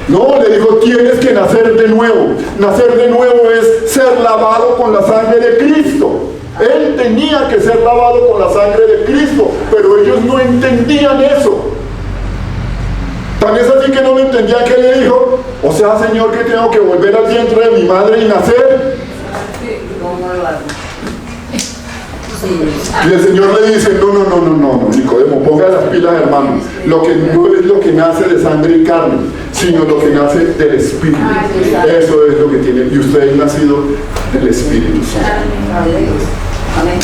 No, le dijo, tienes que nacer de nuevo. Nacer de nuevo es ser lavado con la sangre de Cristo. Él tenía que ser lavado con la sangre de Cristo, pero ellos no entendían eso. Tan es así que no lo entendía, que le dijo, o sea, Señor, que tengo que volver al vientre de mi madre y nacer. ¿Cómo lo hago? Y el Señor le dice, no, Nicodemo, ponga las pilas, hermano. Lo que no es lo que nace de sangre y carne, sino lo que nace del Espíritu. Eso es lo que tiene, y usted es nacido del Espíritu Santo. Amén.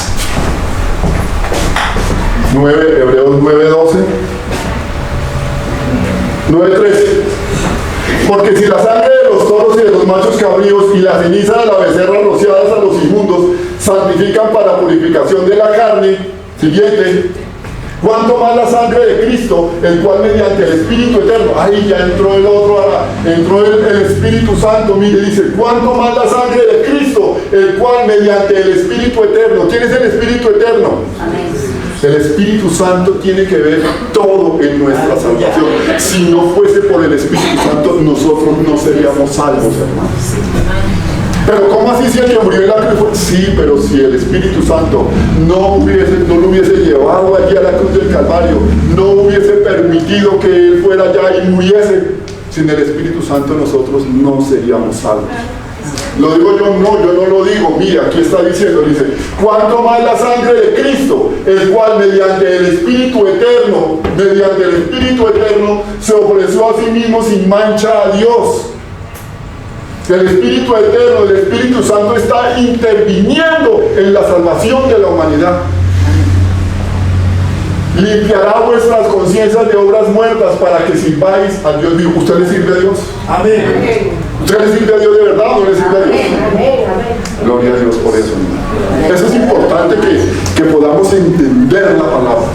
9, Hebreos 9:12. 9:13. Porque si la sangre de los toros y de los machos cabríos y la ceniza de la becerra rociadas a los inmundos santifican para purificación de la carne, siguiente, cuánto más la sangre de Cristo, el cual mediante el Espíritu Eterno, ahí ya entró el otro, entró el Espíritu Santo, mire, dice, cuánto más la sangre de Cristo, el cual mediante el Espíritu Eterno. ¿Quién es el Espíritu Eterno? Amén. El Espíritu Santo tiene que ver todo en nuestra salvación. Si no fuese por el Espíritu Santo, nosotros no seríamos salvos, hermanos. Pero ¿cómo así si el que murió en la cruz fue? Sí, pero si el Espíritu Santo no lo hubiese llevado allí a la cruz del Calvario, no hubiese permitido que Él fuera allá y muriese, sin el Espíritu Santo nosotros no seríamos salvos. Lo digo yo no lo digo. Mira, aquí está diciendo, dice, cuánto más la sangre de Cristo, el cual mediante el Espíritu Eterno, se ofreció a sí mismo sin mancha a Dios. El Espíritu Eterno, el Espíritu Santo está interviniendo en la salvación de la humanidad. Limpiará vuestras conciencias de obras muertas para que sirváis a Dios vivo. ¿Usted le sirve a Dios? Amén. ¿Usted le sirve a Dios de verdad o no le sirve a Dios? Gloria a Dios por eso. Eso es importante que podamos entender la palabra.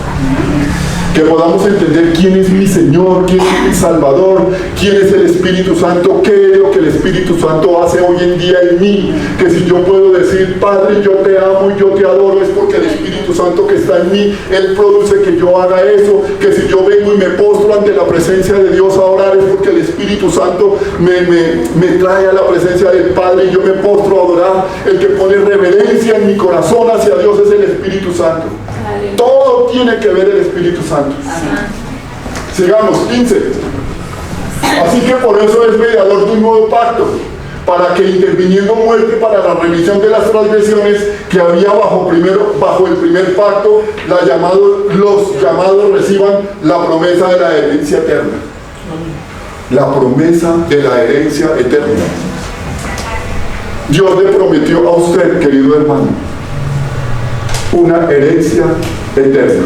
Que podamos entender quién es mi Señor, quién es mi Salvador, quién es el Espíritu Santo, qué es lo que el Espíritu Santo hace hoy en día en mí. Que si yo puedo decir, Padre, yo te amo y yo te adoro, es porque el Espíritu Santo que está en mí, Él produce que yo haga eso. Que si yo vengo y me postro ante la presencia de Dios a orar, es porque el Espíritu Santo me trae a la presencia del Padre y yo me postro a adorar. El que pone reverencia en mi corazón hacia Dios es el Espíritu Santo. Todo tiene que ver el Espíritu Santo. Sigamos, 15. Así que por eso es mediador de un nuevo pacto, para que interviniendo muerte para la remisión de las transgresiones que había bajo el primer pacto, los llamados reciban la promesa de la herencia eterna. La promesa de la herencia eterna. Dios le prometió a usted, querido hermano, una herencia eterna.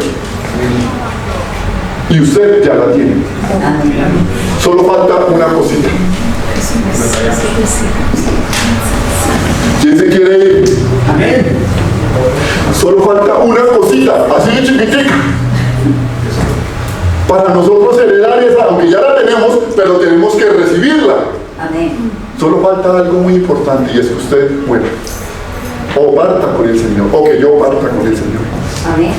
Y usted ya la tiene. Solo falta una cosita. ¿Quién se quiere ir? Amén. Solo falta una cosita, así de chiquitica, para nosotros heredar esa, aunque ya la tenemos, pero tenemos que recibirla. Amén. Solo falta algo muy importante, y es que usted muera, o parta con el Señor, o que yo parta con el Señor. Amén.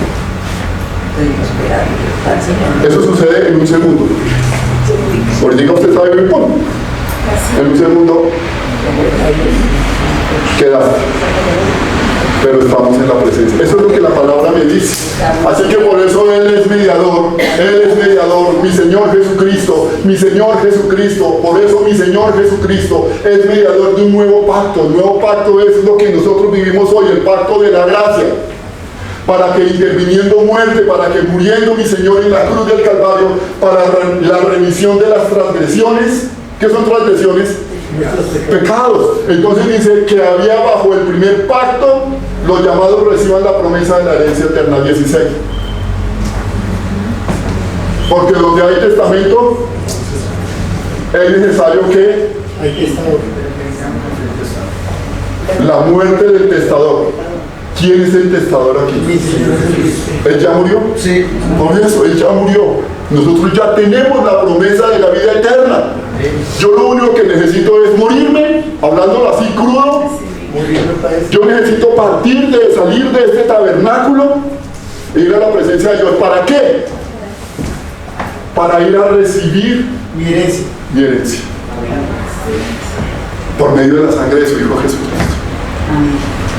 Estoy esperando. Eso sucede en un segundo. Ahorita usted sabe mi punto. En un segundo quedaste. Pero estamos en la presencia. Eso es lo que la palabra me dice. Así que por eso Él es mediador, mi Señor Jesucristo, mi Señor Jesucristo. Por eso mi Señor Jesucristo es mediador de un nuevo pacto. El nuevo pacto es lo que nosotros vivimos hoy, el pacto de la gracia. Para que interviniendo muerte, para que muriendo mi Señor en la cruz del Calvario, para la remisión de las transgresiones. ¿Qué son transgresiones? Pecados. Entonces dice que había bajo el primer pacto, los llamados reciban la promesa de la herencia eterna. 16. Porque donde hay testamento, es necesario que la muerte del testador. ¿Quién es el testador aquí? ¿Él ya murió? Sí. Por eso, Él ya murió. Nosotros ya tenemos la promesa de la vida eterna. Yo lo único que necesito es morirme, hablándolo así crudo. Yo necesito salir de este tabernáculo e ir a la presencia de Dios. ¿Para qué? Para ir a recibir Mi herencia. mi herencia. Por medio de la sangre de su Hijo Jesucristo.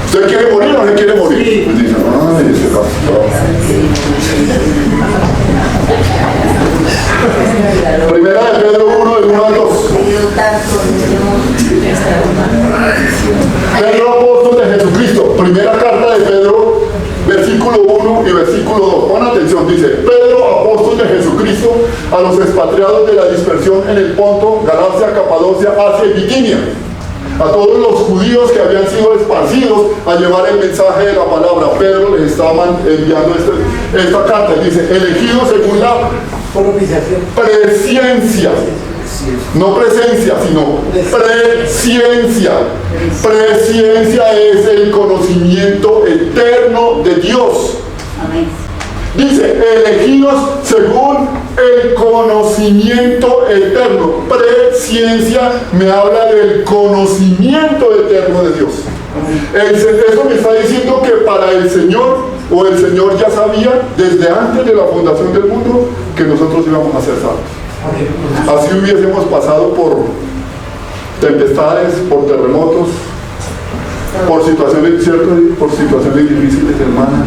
¿Usted quiere morir o no quiere morir? Sí. Pues dice, ay, ese pastor. Primera de Pedro 1, del 1 al 2. Pedro, apóstol de Jesucristo. Primera carta de Pedro, versículo 1 y versículo 2. Pon atención, dice: Pedro, apóstol de Jesucristo, a los expatriados de la dispersión en el Ponto, Galacia, Capadocia, Asia y Bitinia. A todos los judíos que habían sido esparcidos a llevar el mensaje de la palabra. Pedro les estaba enviando esta carta. Dice: elegidos según la presciencia. No presencia, sino presciencia. Presciencia es el conocimiento eterno de Dios. Amén. Dice, elegidos según el conocimiento eterno. Presciencia me habla del conocimiento eterno de Dios. Eso me está diciendo que para el Señor, o el Señor ya sabía desde antes de la fundación del mundo, que nosotros íbamos a ser salvos. Así hubiésemos pasado por tempestades, por terremotos, por situaciones, ¿cierto? Por situaciones difíciles, hermana.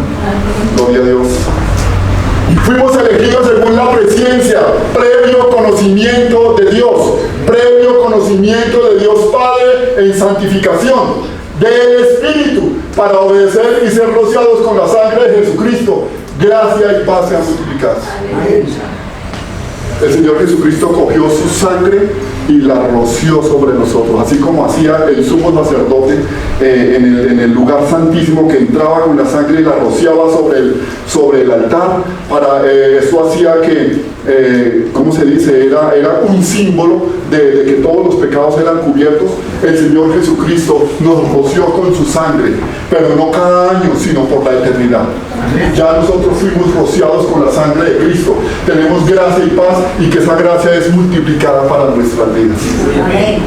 Gloria a Dios. Fuimos elegidos según la presciencia, previo conocimiento de Dios, previo conocimiento de Dios Padre en santificación del Espíritu, para obedecer y ser rociados con la sangre de Jesucristo. Gracia y paz sean multiplicadas. El Señor Jesucristo cogió su sangre y la roció sobre nosotros, así como hacía el sumo sacerdote en el lugar santísimo, que entraba con la sangre y la rociaba sobre el altar. Eso hacía que, ¿cómo se dice? Era un símbolo de que todos los pecados eran cubiertos. El Señor Jesucristo nos roció con su sangre, pero no cada año, sino por la eternidad. Ya nosotros fuimos rociados con la sangre de Cristo. Tenemos gracia y paz, y que esa gracia es multiplicada para nuestras vidas. Amén.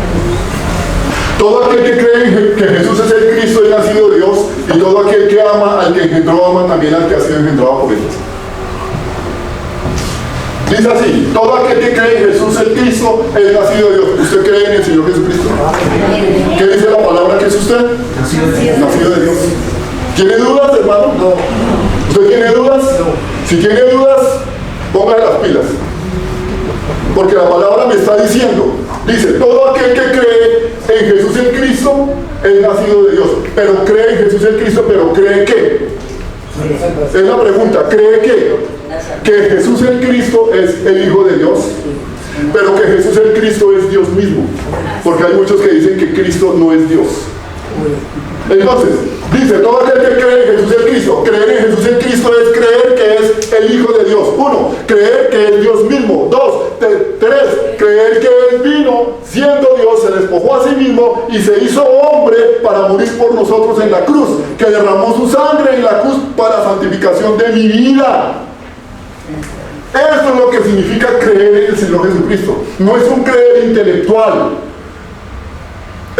Todo aquel que cree que Jesús es el Cristo es nacido de Dios, y todo aquel que ama al que engendró, ama también al que ha sido engendrado por él. Dice así: todo aquel que cree en Jesús el Cristo es nacido de Dios. ¿Usted cree en el Señor Jesucristo? ¿Qué dice la palabra que es usted? Nacido de Dios. ¿Tiene dudas, hermano? No. ¿Usted tiene dudas? Si tiene dudas, póngase las pilas. Porque la palabra me está diciendo, dice, todo aquel que cree en Jesús el Cristo es nacido de Dios. Pero cree en Jesús el Cristo, pero ¿cree qué? Es la pregunta, ¿cree qué? Que Jesús el Cristo es el Hijo de Dios, pero que Jesús el Cristo es Dios mismo. Porque hay muchos que dicen que Cristo no es Dios. Entonces, dice, todo aquel que cree en Jesús el Cristo. Creer en Jesús el Cristo es creer que es el Hijo de Dios. 1, creer que es Dios mismo. 2, 3, creer que Él vino siendo Dios, se despojó a sí mismo y se hizo hombre para morir por nosotros en la cruz, que derramó su sangre en la cruz para santificación de mi vida. Esto es lo que significa creer en el Señor Jesucristo. No es un creer intelectual,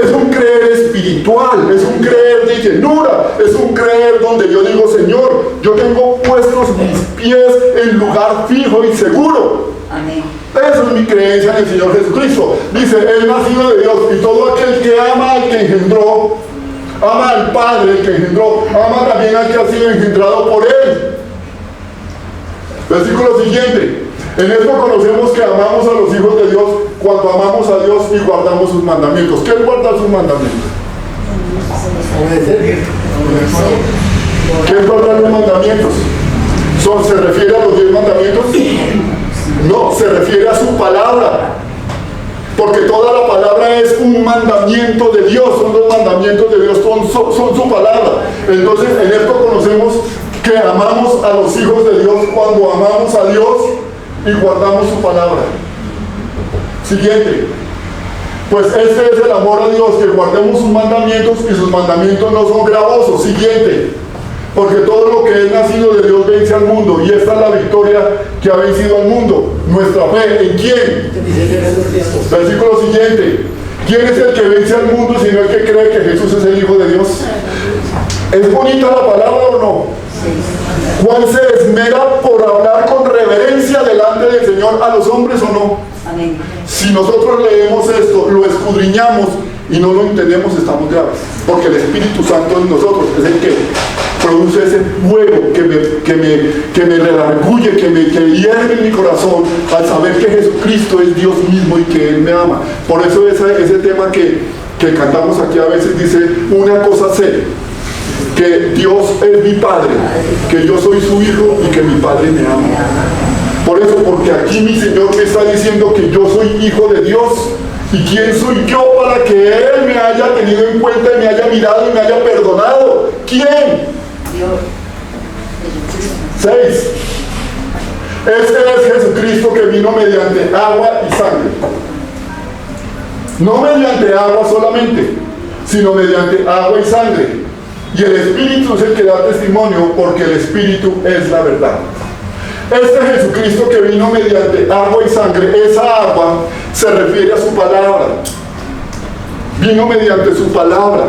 es un creer espiritual, es un creer de llenura, es un creer donde yo digo, Señor, yo tengo puestos mis pies en lugar fijo y seguro. Amén. Esa es mi creencia en el Señor Jesucristo. Dice, Él nacido de Dios, y todo aquel que ama al que engendró, ama al Padre, el que engendró, ama también al que ha sido engendrado por Él. Versículo siguiente. En esto conocemos que amamos a los hijos de Dios cuando amamos a Dios y guardamos sus mandamientos. ¿Qué es guardar sus mandamientos? ¿Qué es guardar los mandamientos? ¿Se refiere a los 10 mandamientos? No, se refiere a su palabra. Porque toda la palabra es un mandamiento de Dios, son los mandamientos de Dios, son su palabra. Entonces, en esto conocemos que amamos a los hijos de Dios cuando amamos a Dios y guardamos su palabra. Siguiente. Pues este es el amor a Dios, que guardemos sus mandamientos, y sus mandamientos no son gravosos. Siguiente. Porque todo lo que es nacido de Dios vence al mundo, y esta es la victoria que ha vencido al mundo, nuestra fe. ¿En quién? Versículo siguiente. ¿Quién es el que vence al mundo sino el que cree que Jesús es el Hijo de Dios? ¿Es bonita la palabra o no? Juan se esmera por hablar con reverencia delante del Señor a los hombres, ¿o no? Amén. Si nosotros leemos esto, lo escudriñamos y no lo entendemos, estamos graves. Porque el Espíritu Santo en nosotros es el que produce ese fuego que me redarguye, que hierve en mi corazón al saber que Jesucristo es Dios mismo y que Él me ama. Por eso ese tema que cantamos aquí a veces dice, una cosa sé, que Dios es mi Padre, que yo soy su Hijo y que mi Padre me ama. Por eso, porque aquí mi Señor me está diciendo que yo soy hijo de Dios. ¿Y quién soy yo para que Él me haya tenido en cuenta y me haya mirado y me haya perdonado? ¿Quién? Dios. 6. Este es Jesucristo que vino mediante agua y sangre. No mediante agua solamente, sino mediante agua y sangre. Y el Espíritu es el que da testimonio, porque el Espíritu es la verdad. Este Jesucristo que vino mediante agua y sangre, esa agua se refiere a su palabra. Vino mediante su palabra.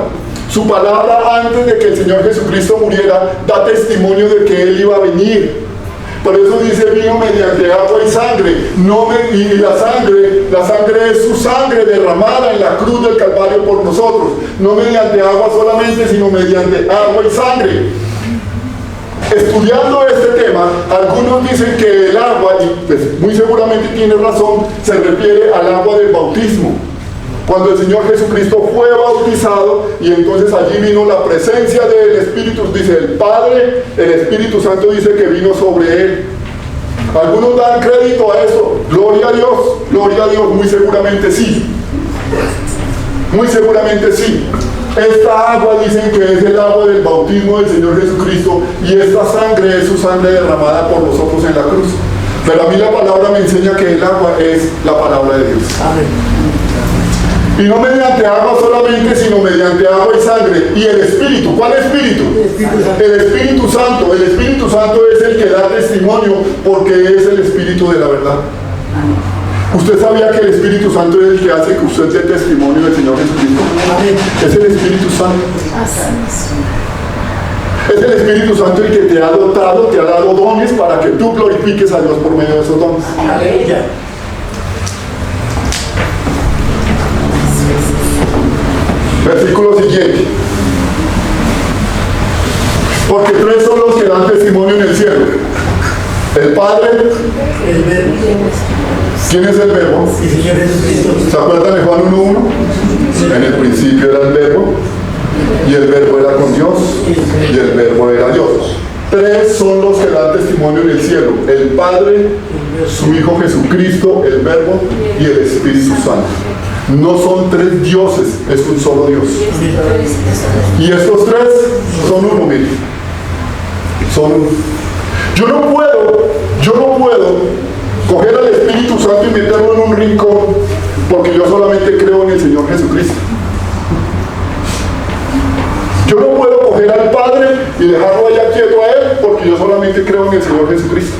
Su palabra, antes de que el Señor Jesucristo muriera, da testimonio de que Él iba a venir. Por eso dice, vino mediante agua y sangre. Y la sangre es su sangre derramada en la cruz del Calvario por nosotros. No mediante agua solamente, sino mediante agua y sangre. Estudiando este tema, algunos dicen que el agua, y pues muy seguramente tiene razón, se refiere al agua del bautismo. Cuando el Señor Jesucristo fue bautizado, y entonces allí vino la presencia del Espíritu, dice el Padre, el Espíritu Santo dice que vino sobre Él. Algunos dan crédito a eso. Gloria a Dios, muy seguramente sí. Muy seguramente sí. Esta agua dicen que es el agua del bautismo del Señor Jesucristo, y esta sangre es su sangre derramada por nosotros en la cruz. Pero a mí la palabra me enseña que el agua es la palabra de Dios. Amén. Y no mediante agua solamente, sino mediante agua y sangre. Y el Espíritu, ¿cuál Espíritu? El Espíritu Santo. El Espíritu Santo es el que da testimonio, porque es el Espíritu de la verdad. ¿Usted sabía que el Espíritu Santo es el que hace que usted dé testimonio del Señor Jesucristo? Es el Espíritu Santo. Es el Espíritu Santo el que te ha dotado, te ha dado dones para que tú glorifiques a Dios por medio de esos dones. Versículo siguiente. Porque tres son los que dan testimonio en el cielo: el Padre, El Verbo. ¿quién es el Verbo? Sí, Señor Jesucristo. ¿Se acuerdan de Juan 1:1? En el principio era el Verbo, y el Verbo era con Dios, y el Verbo era Dios. Tres son los que dan testimonio en el cielo: el Padre, su Hijo Jesucristo, el Verbo y el Espíritu Santo. No son tres dioses, es un solo Dios. Y estos tres son uno mismo. Son uno. Yo no puedo coger al Espíritu Santo y meterlo en un rincón, porque yo solamente creo en el Señor Jesucristo. Yo no puedo coger al Padre y dejarlo allá quieto a Él, porque yo solamente creo en el Señor Jesucristo.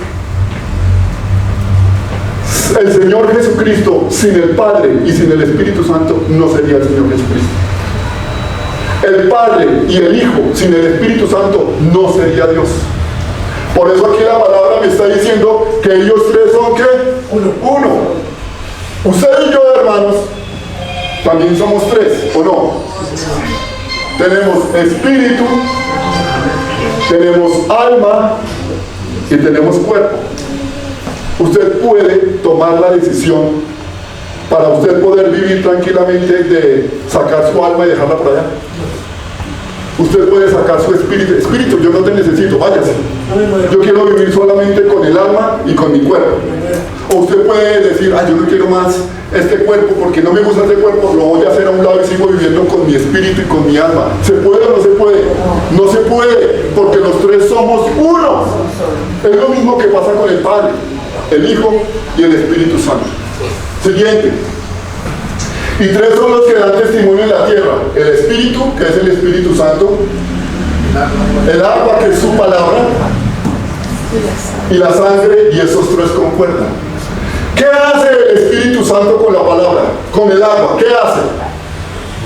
El Señor Jesucristo sin el Padre y sin el Espíritu Santo no sería el Señor Jesucristo. El Padre y el Hijo sin el Espíritu Santo no sería Dios. Por eso aquí la palabra me está diciendo que ellos tres son ¿qué? Uno. Usted y yo, hermanos, también somos tres, ¿o no? Tenemos espíritu, tenemos alma y tenemos cuerpo. Usted puede tomar la decisión para usted poder vivir tranquilamente de sacar su alma y dejarla por allá. Usted puede sacar su espíritu. Espíritu, yo no te necesito, váyase. Yo quiero vivir solamente con el alma y con mi cuerpo. O usted puede decir, yo no quiero más este cuerpo porque no me gusta este cuerpo, lo voy a hacer a un lado y sigo viviendo con mi espíritu y con mi alma. ¿Se puede o no se puede? No se puede, porque los tres somos uno. Es lo mismo que pasa con el Padre, el Hijo y el Espíritu Santo. Siguiente. Y tres son los que dan testimonio en la tierra: el Espíritu, que es el Espíritu Santo, el agua, que es su palabra, y la sangre, y esos tres concuerdan. ¿Qué hace el Espíritu Santo con la palabra? Con el agua, ¿qué hace?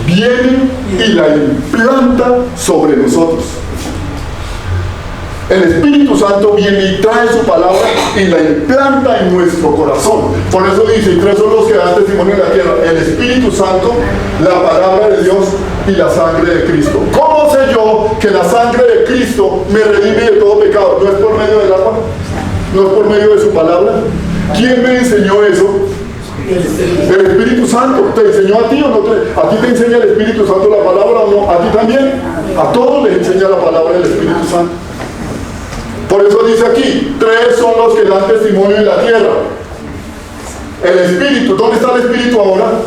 Viene y la implanta sobre nosotros. El Espíritu Santo viene y trae su palabra y la implanta en nuestro corazón. Por eso dice, y tres son los que dan testimonio en la tierra: el Espíritu Santo, la palabra de Dios y la sangre de Cristo. ¿Cómo sé yo que la sangre de Cristo me redime de todo pecado? ¿No es por medio del agua? ¿No es por medio de su palabra? ¿Quién me enseñó eso? El Espíritu Santo. ¿Te enseñó a ti o no a ti te enseña el Espíritu Santo la palabra o no? ¿A ti también? A todos les enseña la palabra del Espíritu Santo. Por eso dice aquí, tres son los que dan testimonio en la tierra. El Espíritu, ¿dónde está el Espíritu ahora?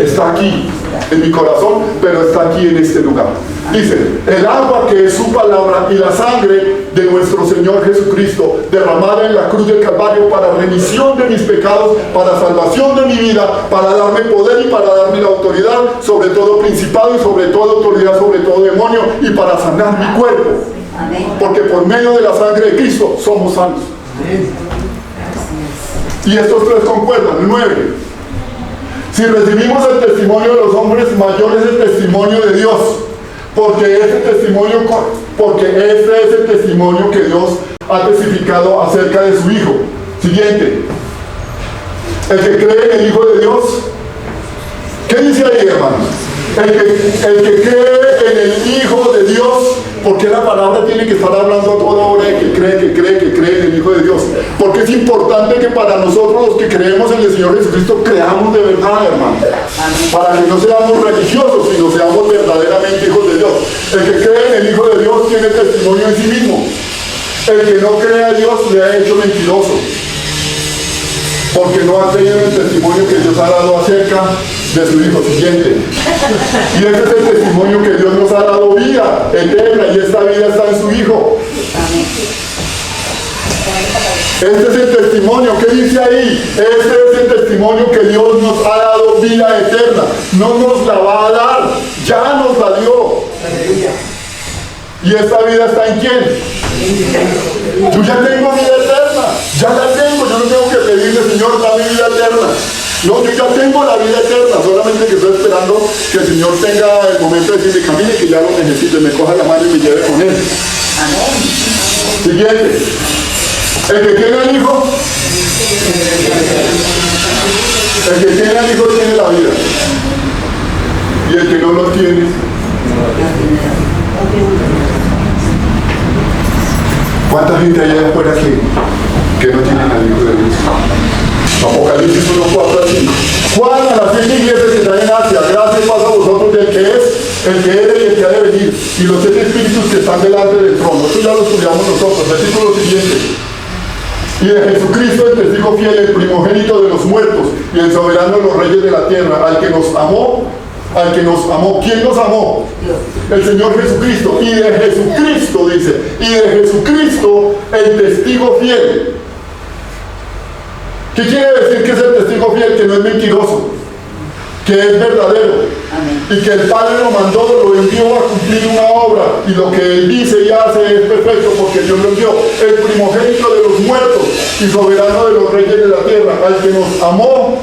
Está aquí, en mi corazón, pero está aquí en este lugar. Dice, el agua, que es su palabra, y la sangre de nuestro Señor Jesucristo, derramada en la cruz del Calvario para remisión de mis pecados, para salvación de mi vida, para darme poder y para darme la autoridad sobre todo principado y sobre toda autoridad, sobre todo demonio, y para sanar mi cuerpo. Porque por medio de la sangre de Cristo somos sanos. Y estos tres concuerdan. 9. Si recibimos el testimonio de los hombres, mayor es el testimonio de Dios. Porque este es el testimonio que Dios ha testificado acerca de su Hijo. Siguiente. El que cree en el Hijo de Dios. ¿Qué dice ahí, hermanos? El que cree en el Hijo de Dios. Porque la palabra tiene que estar hablando a toda hora de que cree en el Hijo de Dios. Porque es importante que para nosotros los que creemos en el Señor Jesucristo creamos de verdad, hermano. Para que no seamos religiosos, sino seamos verdaderamente hijos de Dios. El que cree en el Hijo de Dios tiene testimonio en sí mismo. El que no cree a Dios le ha hecho mentiroso. Porque no ha creído en el testimonio que Dios ha dado acerca de su Hijo. Siguiente. Y ese es el testimonio que Dios nos ha dado: vida eterna, y esta vida está en su Hijo. Este es el testimonio. ¿Qué dice ahí? Este es el testimonio que Dios nos ha dado: vida eterna. No nos la va a dar, ya nos la dio. ¿Y esta vida está en quién? Yo ya tengo vida eterna, ya la tengo. Yo no tengo que pedirle, Señor, dame vida eterna. No, yo ya tengo la vida eterna, solamente que estoy esperando que el Señor tenga el momento de decirme, camine, que ya lo necesite, me coja la mano y me lleve con Él. Siguiente. El que tiene al Hijo, tiene la vida. Y el que no lo tiene, ¿cuánta gente hay allá afuera que no tienen al Hijo de Dios? Apocalipsis 1:4 así. Juan, a las 7 iglesias que están en Asia, gracias pasa a vosotros del que es, el que era y el que ha de venir, y los 7 espíritus que están delante del trono. Esto ya lo estudiamos nosotros. Versículo siguiente. Y de Jesucristo, el testigo fiel, el primogénito de los muertos y el soberano de los reyes de la tierra, al que nos amó. ¿Quién nos amó? El Señor Jesucristo. Y de Jesucristo, dice, y de Jesucristo el testigo fiel. ¿Qué quiere decir que es el testigo fiel? Que no es mentiroso, que es verdadero. Amén. Y que el Padre lo mandó, lo envió a cumplir una obra, y lo que Él dice y hace es perfecto porque Dios lo envió. El primogénito de los muertos y soberano de los reyes de la tierra, al que nos amó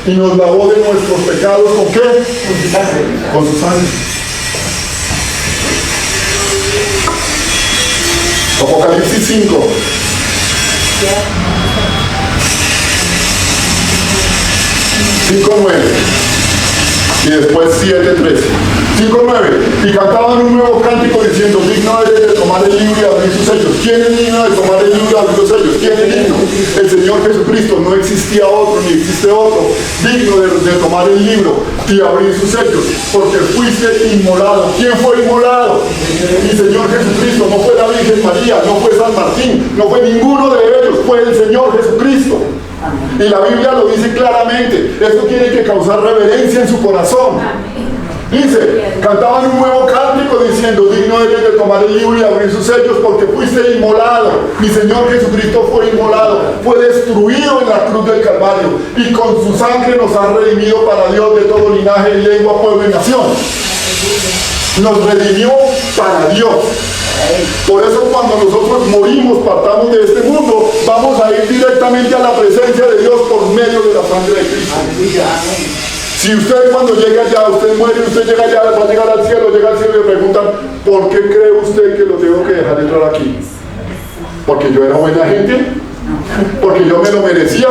y nos lavó de nuestros pecados. ¿Con qué? Con su sangre. Con su sangre. Apocalipsis 5. 5:9 y después 7:13. 5:9 y cantaban un nuevo cántico diciendo: digno eres de tomar el libro y abrir sus sellos. ¿Quién es digno de tomar el libro y abrir los sellos? ¿Quién es digno? El Señor Jesucristo. No existía otro ni existe otro digno de tomar el libro y abrir sus sellos, porque fuiste inmolado. ¿Quién fue inmolado? El Señor Jesucristo. No fue la Virgen María, no fue San Martín, no fue ninguno de ellos, fue el Señor Jesucristo. Y la Biblia lo dice claramente. Esto tiene que causar reverencia en su corazón. Dice: cantaban un nuevo cántico diciendo: digno eres de tomar el libro y abrir sus sellos, porque fuiste inmolado. Mi Señor Jesucristo fue inmolado, fue destruido en la cruz del Calvario, y con su sangre nos ha redimido para Dios de todo linaje, lengua, pueblo y nación. Nos redimió para Dios. Por eso cuando nosotros morimos, partamos de este mundo, vamos a ir directamente a la presencia de Dios por medio de la sangre de Cristo. Si usted cuando llega allá, usted muere, usted llega allá, va a llegar al cielo, llega al cielo y le preguntan: ¿por qué cree usted que lo tengo que dejar entrar aquí? ¿Porque yo era buena gente? ¿Porque yo me lo merecía?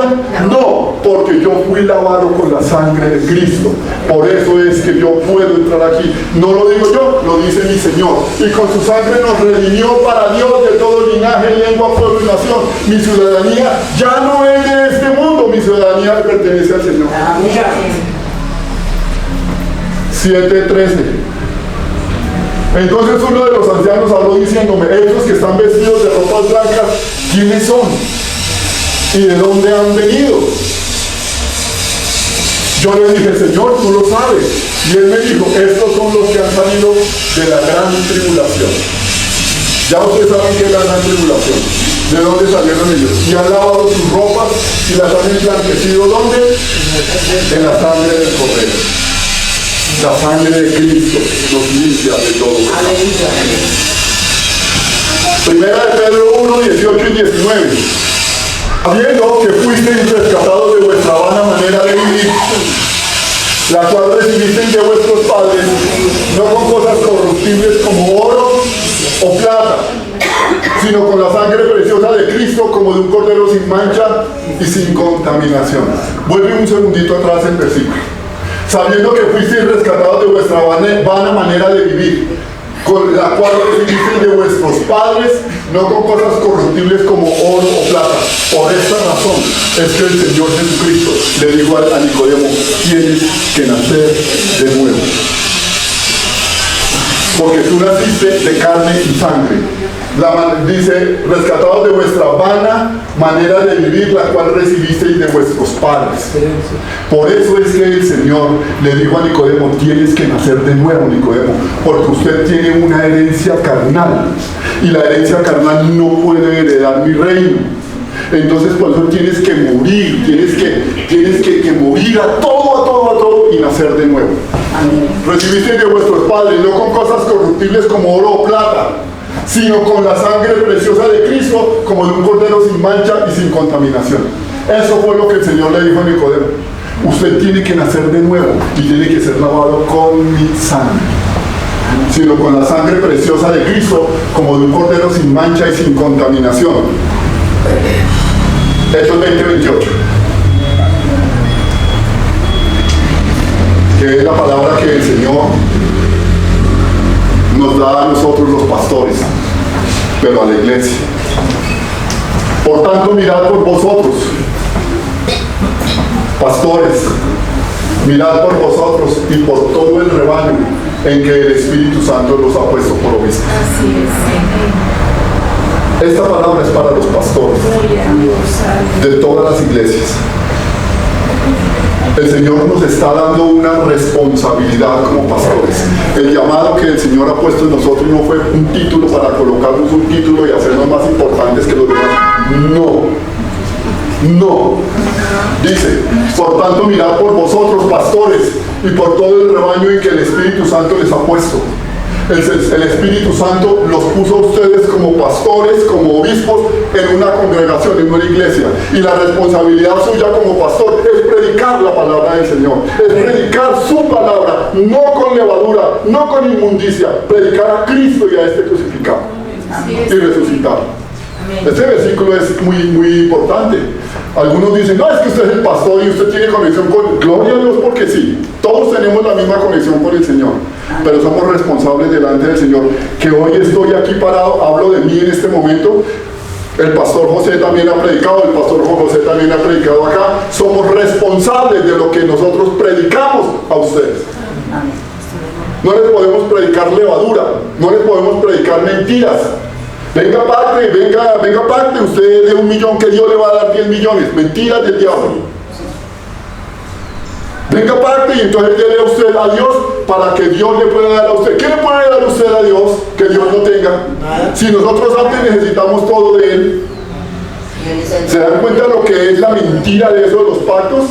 No, porque yo fui lavado con la sangre de Cristo. Por eso es que yo puedo entrar aquí. No lo digo yo, lo dice mi Señor. Y con su sangre nos redimió para Dios de todo linaje, lengua, pueblo y nación. Mi ciudadanía ya no es de este mundo, mi ciudadanía le pertenece al Señor. 7:13. Entonces uno de los ancianos habló diciéndome: estos que están vestidos de ropas blancas, ¿quiénes son? ¿Y de dónde han venido? Yo le dije: Señor, tú lo sabes. Y él me dijo: estos son los que han salido de la gran tribulación. Ya ustedes saben qué es la gran tribulación. ¿De dónde salieron ellos? Y han lavado sus ropas y las han emblanquecido. ¿Dónde? En la sangre del Cordero. La sangre de Cristo nos limpia de todo. Primera de Pedro 1, 18 y 19. Habiendo que fuisteis rescatados de vuestra vana manera de vivir, la cual recibisteis de vuestros padres, no con cosas corruptibles como oro o plata, sino con la sangre preciosa de Cristo, como de un cordero sin mancha y sin contaminación. Vuelve un segundito atrás el versículo. Sabiendo que fuisteis rescatados de vuestra vana manera de vivir, con la cual recibisteis de vuestros padres, no con cosas corruptibles como oro o plata. Por esta razón es que el Señor Jesucristo le dijo a Nicodemo: tienes que nacer de nuevo. Porque tú naciste de carne y sangre. Dice: rescatados de vuestra vana manera de vivir, la cual recibisteis de vuestros padres. Por eso es que el Señor le dijo a Nicodemo: tienes que nacer de nuevo, Nicodemo, porque usted tiene una herencia carnal, y la herencia carnal no puede heredar mi reino. Entonces por eso tienes que morir, tienes que morir a todo y nacer de nuevo. Recibisteis de vuestros padres, no con cosas corruptibles como oro o plata, sino con la sangre preciosa de Cristo, como de un cordero sin mancha y sin contaminación. Eso fue lo que el Señor le dijo a Nicodemo: usted tiene que nacer de nuevo y tiene que ser lavado con mi sangre, sino con la sangre preciosa de Cristo, como de un cordero sin mancha y sin contaminación. Hechos 20:28, que es la palabra que el Señor nos da a nosotros los pastores, pero a la iglesia. Por tanto, mirad por vosotros, pastores, mirad por vosotros y por todo el rebaño en que el Espíritu Santo los ha puesto por obispos. Esta palabra es para los pastores de todas las iglesias. El Señor nos está dando una responsabilidad como pastores. El llamado que el Señor ha puesto en nosotros no fue un título para colocarnos un título y hacernos más importantes que los demás. No. Dice: por tanto, mirad por vosotros, pastores, y por todo el rebaño en que el Espíritu Santo les ha puesto. El Espíritu Santo los puso a ustedes como pastores, como obispos, en una congregación, en una iglesia. Y la responsabilidad suya como pastor es predicar la palabra del Señor. Es predicar su palabra, no con levadura, no con inmundicia. Predicar a Cristo y a este crucificado. y resucitar. Este versículo es muy importante. Algunos dicen, no, es que usted es el pastor y usted tiene conexión con... Gloria a Dios porque sí, todos tenemos la misma conexión con el Señor, pero somos responsables delante del Señor. Que hoy estoy aquí parado, hablo de mí en este momento. El pastor José también ha predicado, el pastor Juan José también ha predicado acá. Somos responsables de lo que nosotros predicamos a ustedes. No les podemos predicar levadura, no les podemos predicar mentiras. Venga parte, usted de 1 millón que Dios le va a dar 10 millones. Mentiras del diablo. Venga parte y entonces déle a usted a Dios para que Dios le pueda dar a usted. ¿Qué le puede dar a usted a Dios que Dios no tenga? Si nosotros antes necesitamos todo de Él. ¿Se dan cuenta lo que es la mentira de eso de los pactos?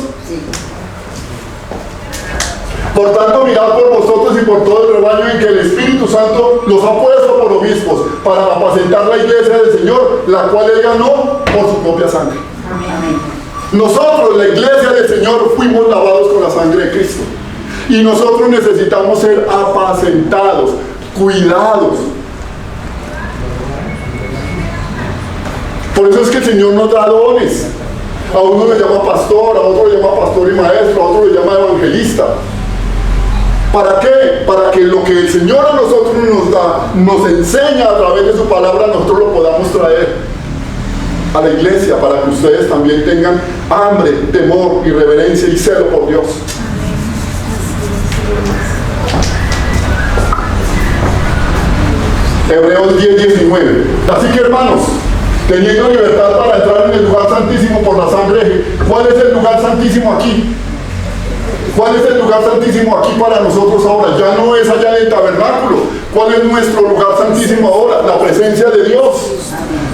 Por tanto, mirad por vosotros y por todo el rebaño en que el Espíritu Santo los ha puesto por obispos para apacentar la iglesia del Señor, la cual Él ganó por su propia sangre. Nosotros, la iglesia del Señor, fuimos lavados con la sangre de Cristo. Y nosotros necesitamos ser apacentados, cuidados. Por eso es que el Señor nos da dones. A uno le llama pastor, a otro le llama pastor y maestro, a otro le llama evangelista. ¿Para qué? Para que lo que el Señor a nosotros nos da, nos enseña a través de su palabra, nosotros lo podamos traer a la iglesia, para que ustedes también tengan hambre, temor y reverencia y celo por Dios. Hebreos 10:19. Así que, hermanos, teniendo libertad para entrar en el lugar santísimo por la sangre, ¿cuál es el lugar santísimo aquí? ¿Cuál es el lugar santísimo aquí para nosotros ahora? Ya no es allá del tabernáculo. ¿Cuál es nuestro lugar santísimo ahora? La presencia de Dios.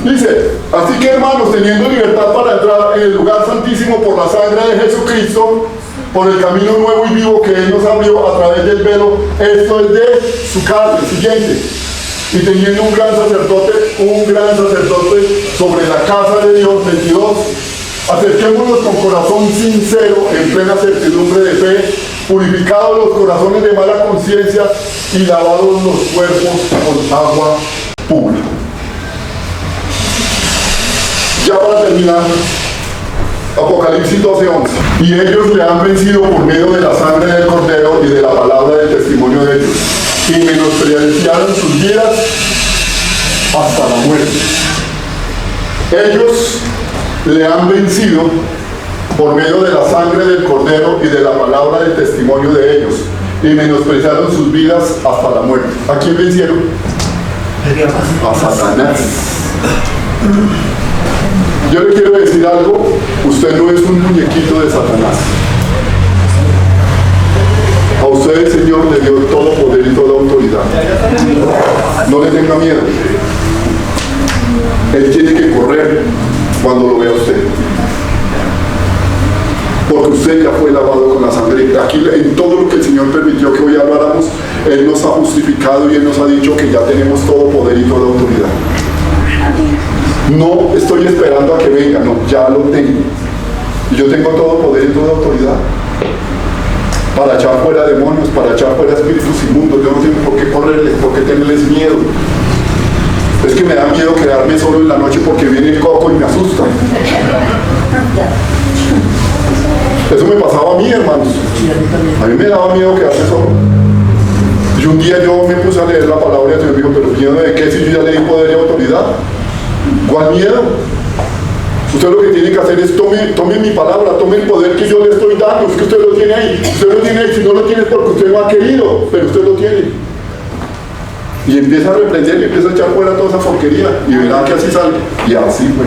Dice, así que, hermanos, teniendo libertad para entrar en el lugar santísimo por la sangre de Jesucristo, por el camino nuevo y vivo que Él nos abrió a través del velo, esto es de su carne. Siguiente. Y teniendo un gran sacerdote sobre la casa de Dios, 22, acerquémonos con corazón sincero, en plena certidumbre de fe, purificados los corazones de mala conciencia y lavados los cuerpos con agua pura. Ya para terminar, Apocalipsis 12:11. Y ellos le han vencido por medio de la sangre del Cordero y de la palabra del testimonio de ellos, y menospreciaron sus vidas hasta la muerte. Ellos le han vencido por medio de la sangre del Cordero y de la palabra del testimonio de ellos, y menospreciaron sus vidas hasta la muerte. ¿A quién vencieron? A Satanás. Yo le quiero decir algo, usted no es un muñequito de Satanás. A usted el Señor le dio todo poder y toda autoridad. No le tenga miedo. Él tiene que correr cuando lo vea usted, porque usted ya fue lavado con la sangre. Aquí en todo lo que el Señor permitió que hoy habláramos, Él nos ha justificado y Él nos ha dicho que ya tenemos todo poder y toda autoridad. No estoy esperando a que venga, no, ya lo tengo. Yo tengo todo poder y toda autoridad para echar fuera demonios, para echar fuera espíritus inmundos. Yo no tengo por qué correrles, por qué tenerles miedo. Es que me da miedo quedarme solo en la noche porque viene el coco y me asusta. Eso me pasaba a mí, hermanos. A mí me daba miedo quedarme solo. Y un día yo me puse a leer la palabra y el Señor me dijo, ¿pero miedo de qué? Si yo ya le di poder y autoridad. ¿Cuál miedo? Usted lo que tiene que hacer es tome mi palabra, tome el poder que yo le estoy dando. Es que usted lo tiene ahí. Usted lo tiene ahí. Si no lo tiene es porque usted no ha querido, pero usted lo tiene. Y empieza a reprender y empieza a echar fuera toda esa porquería y verá que así sale. Y así fue.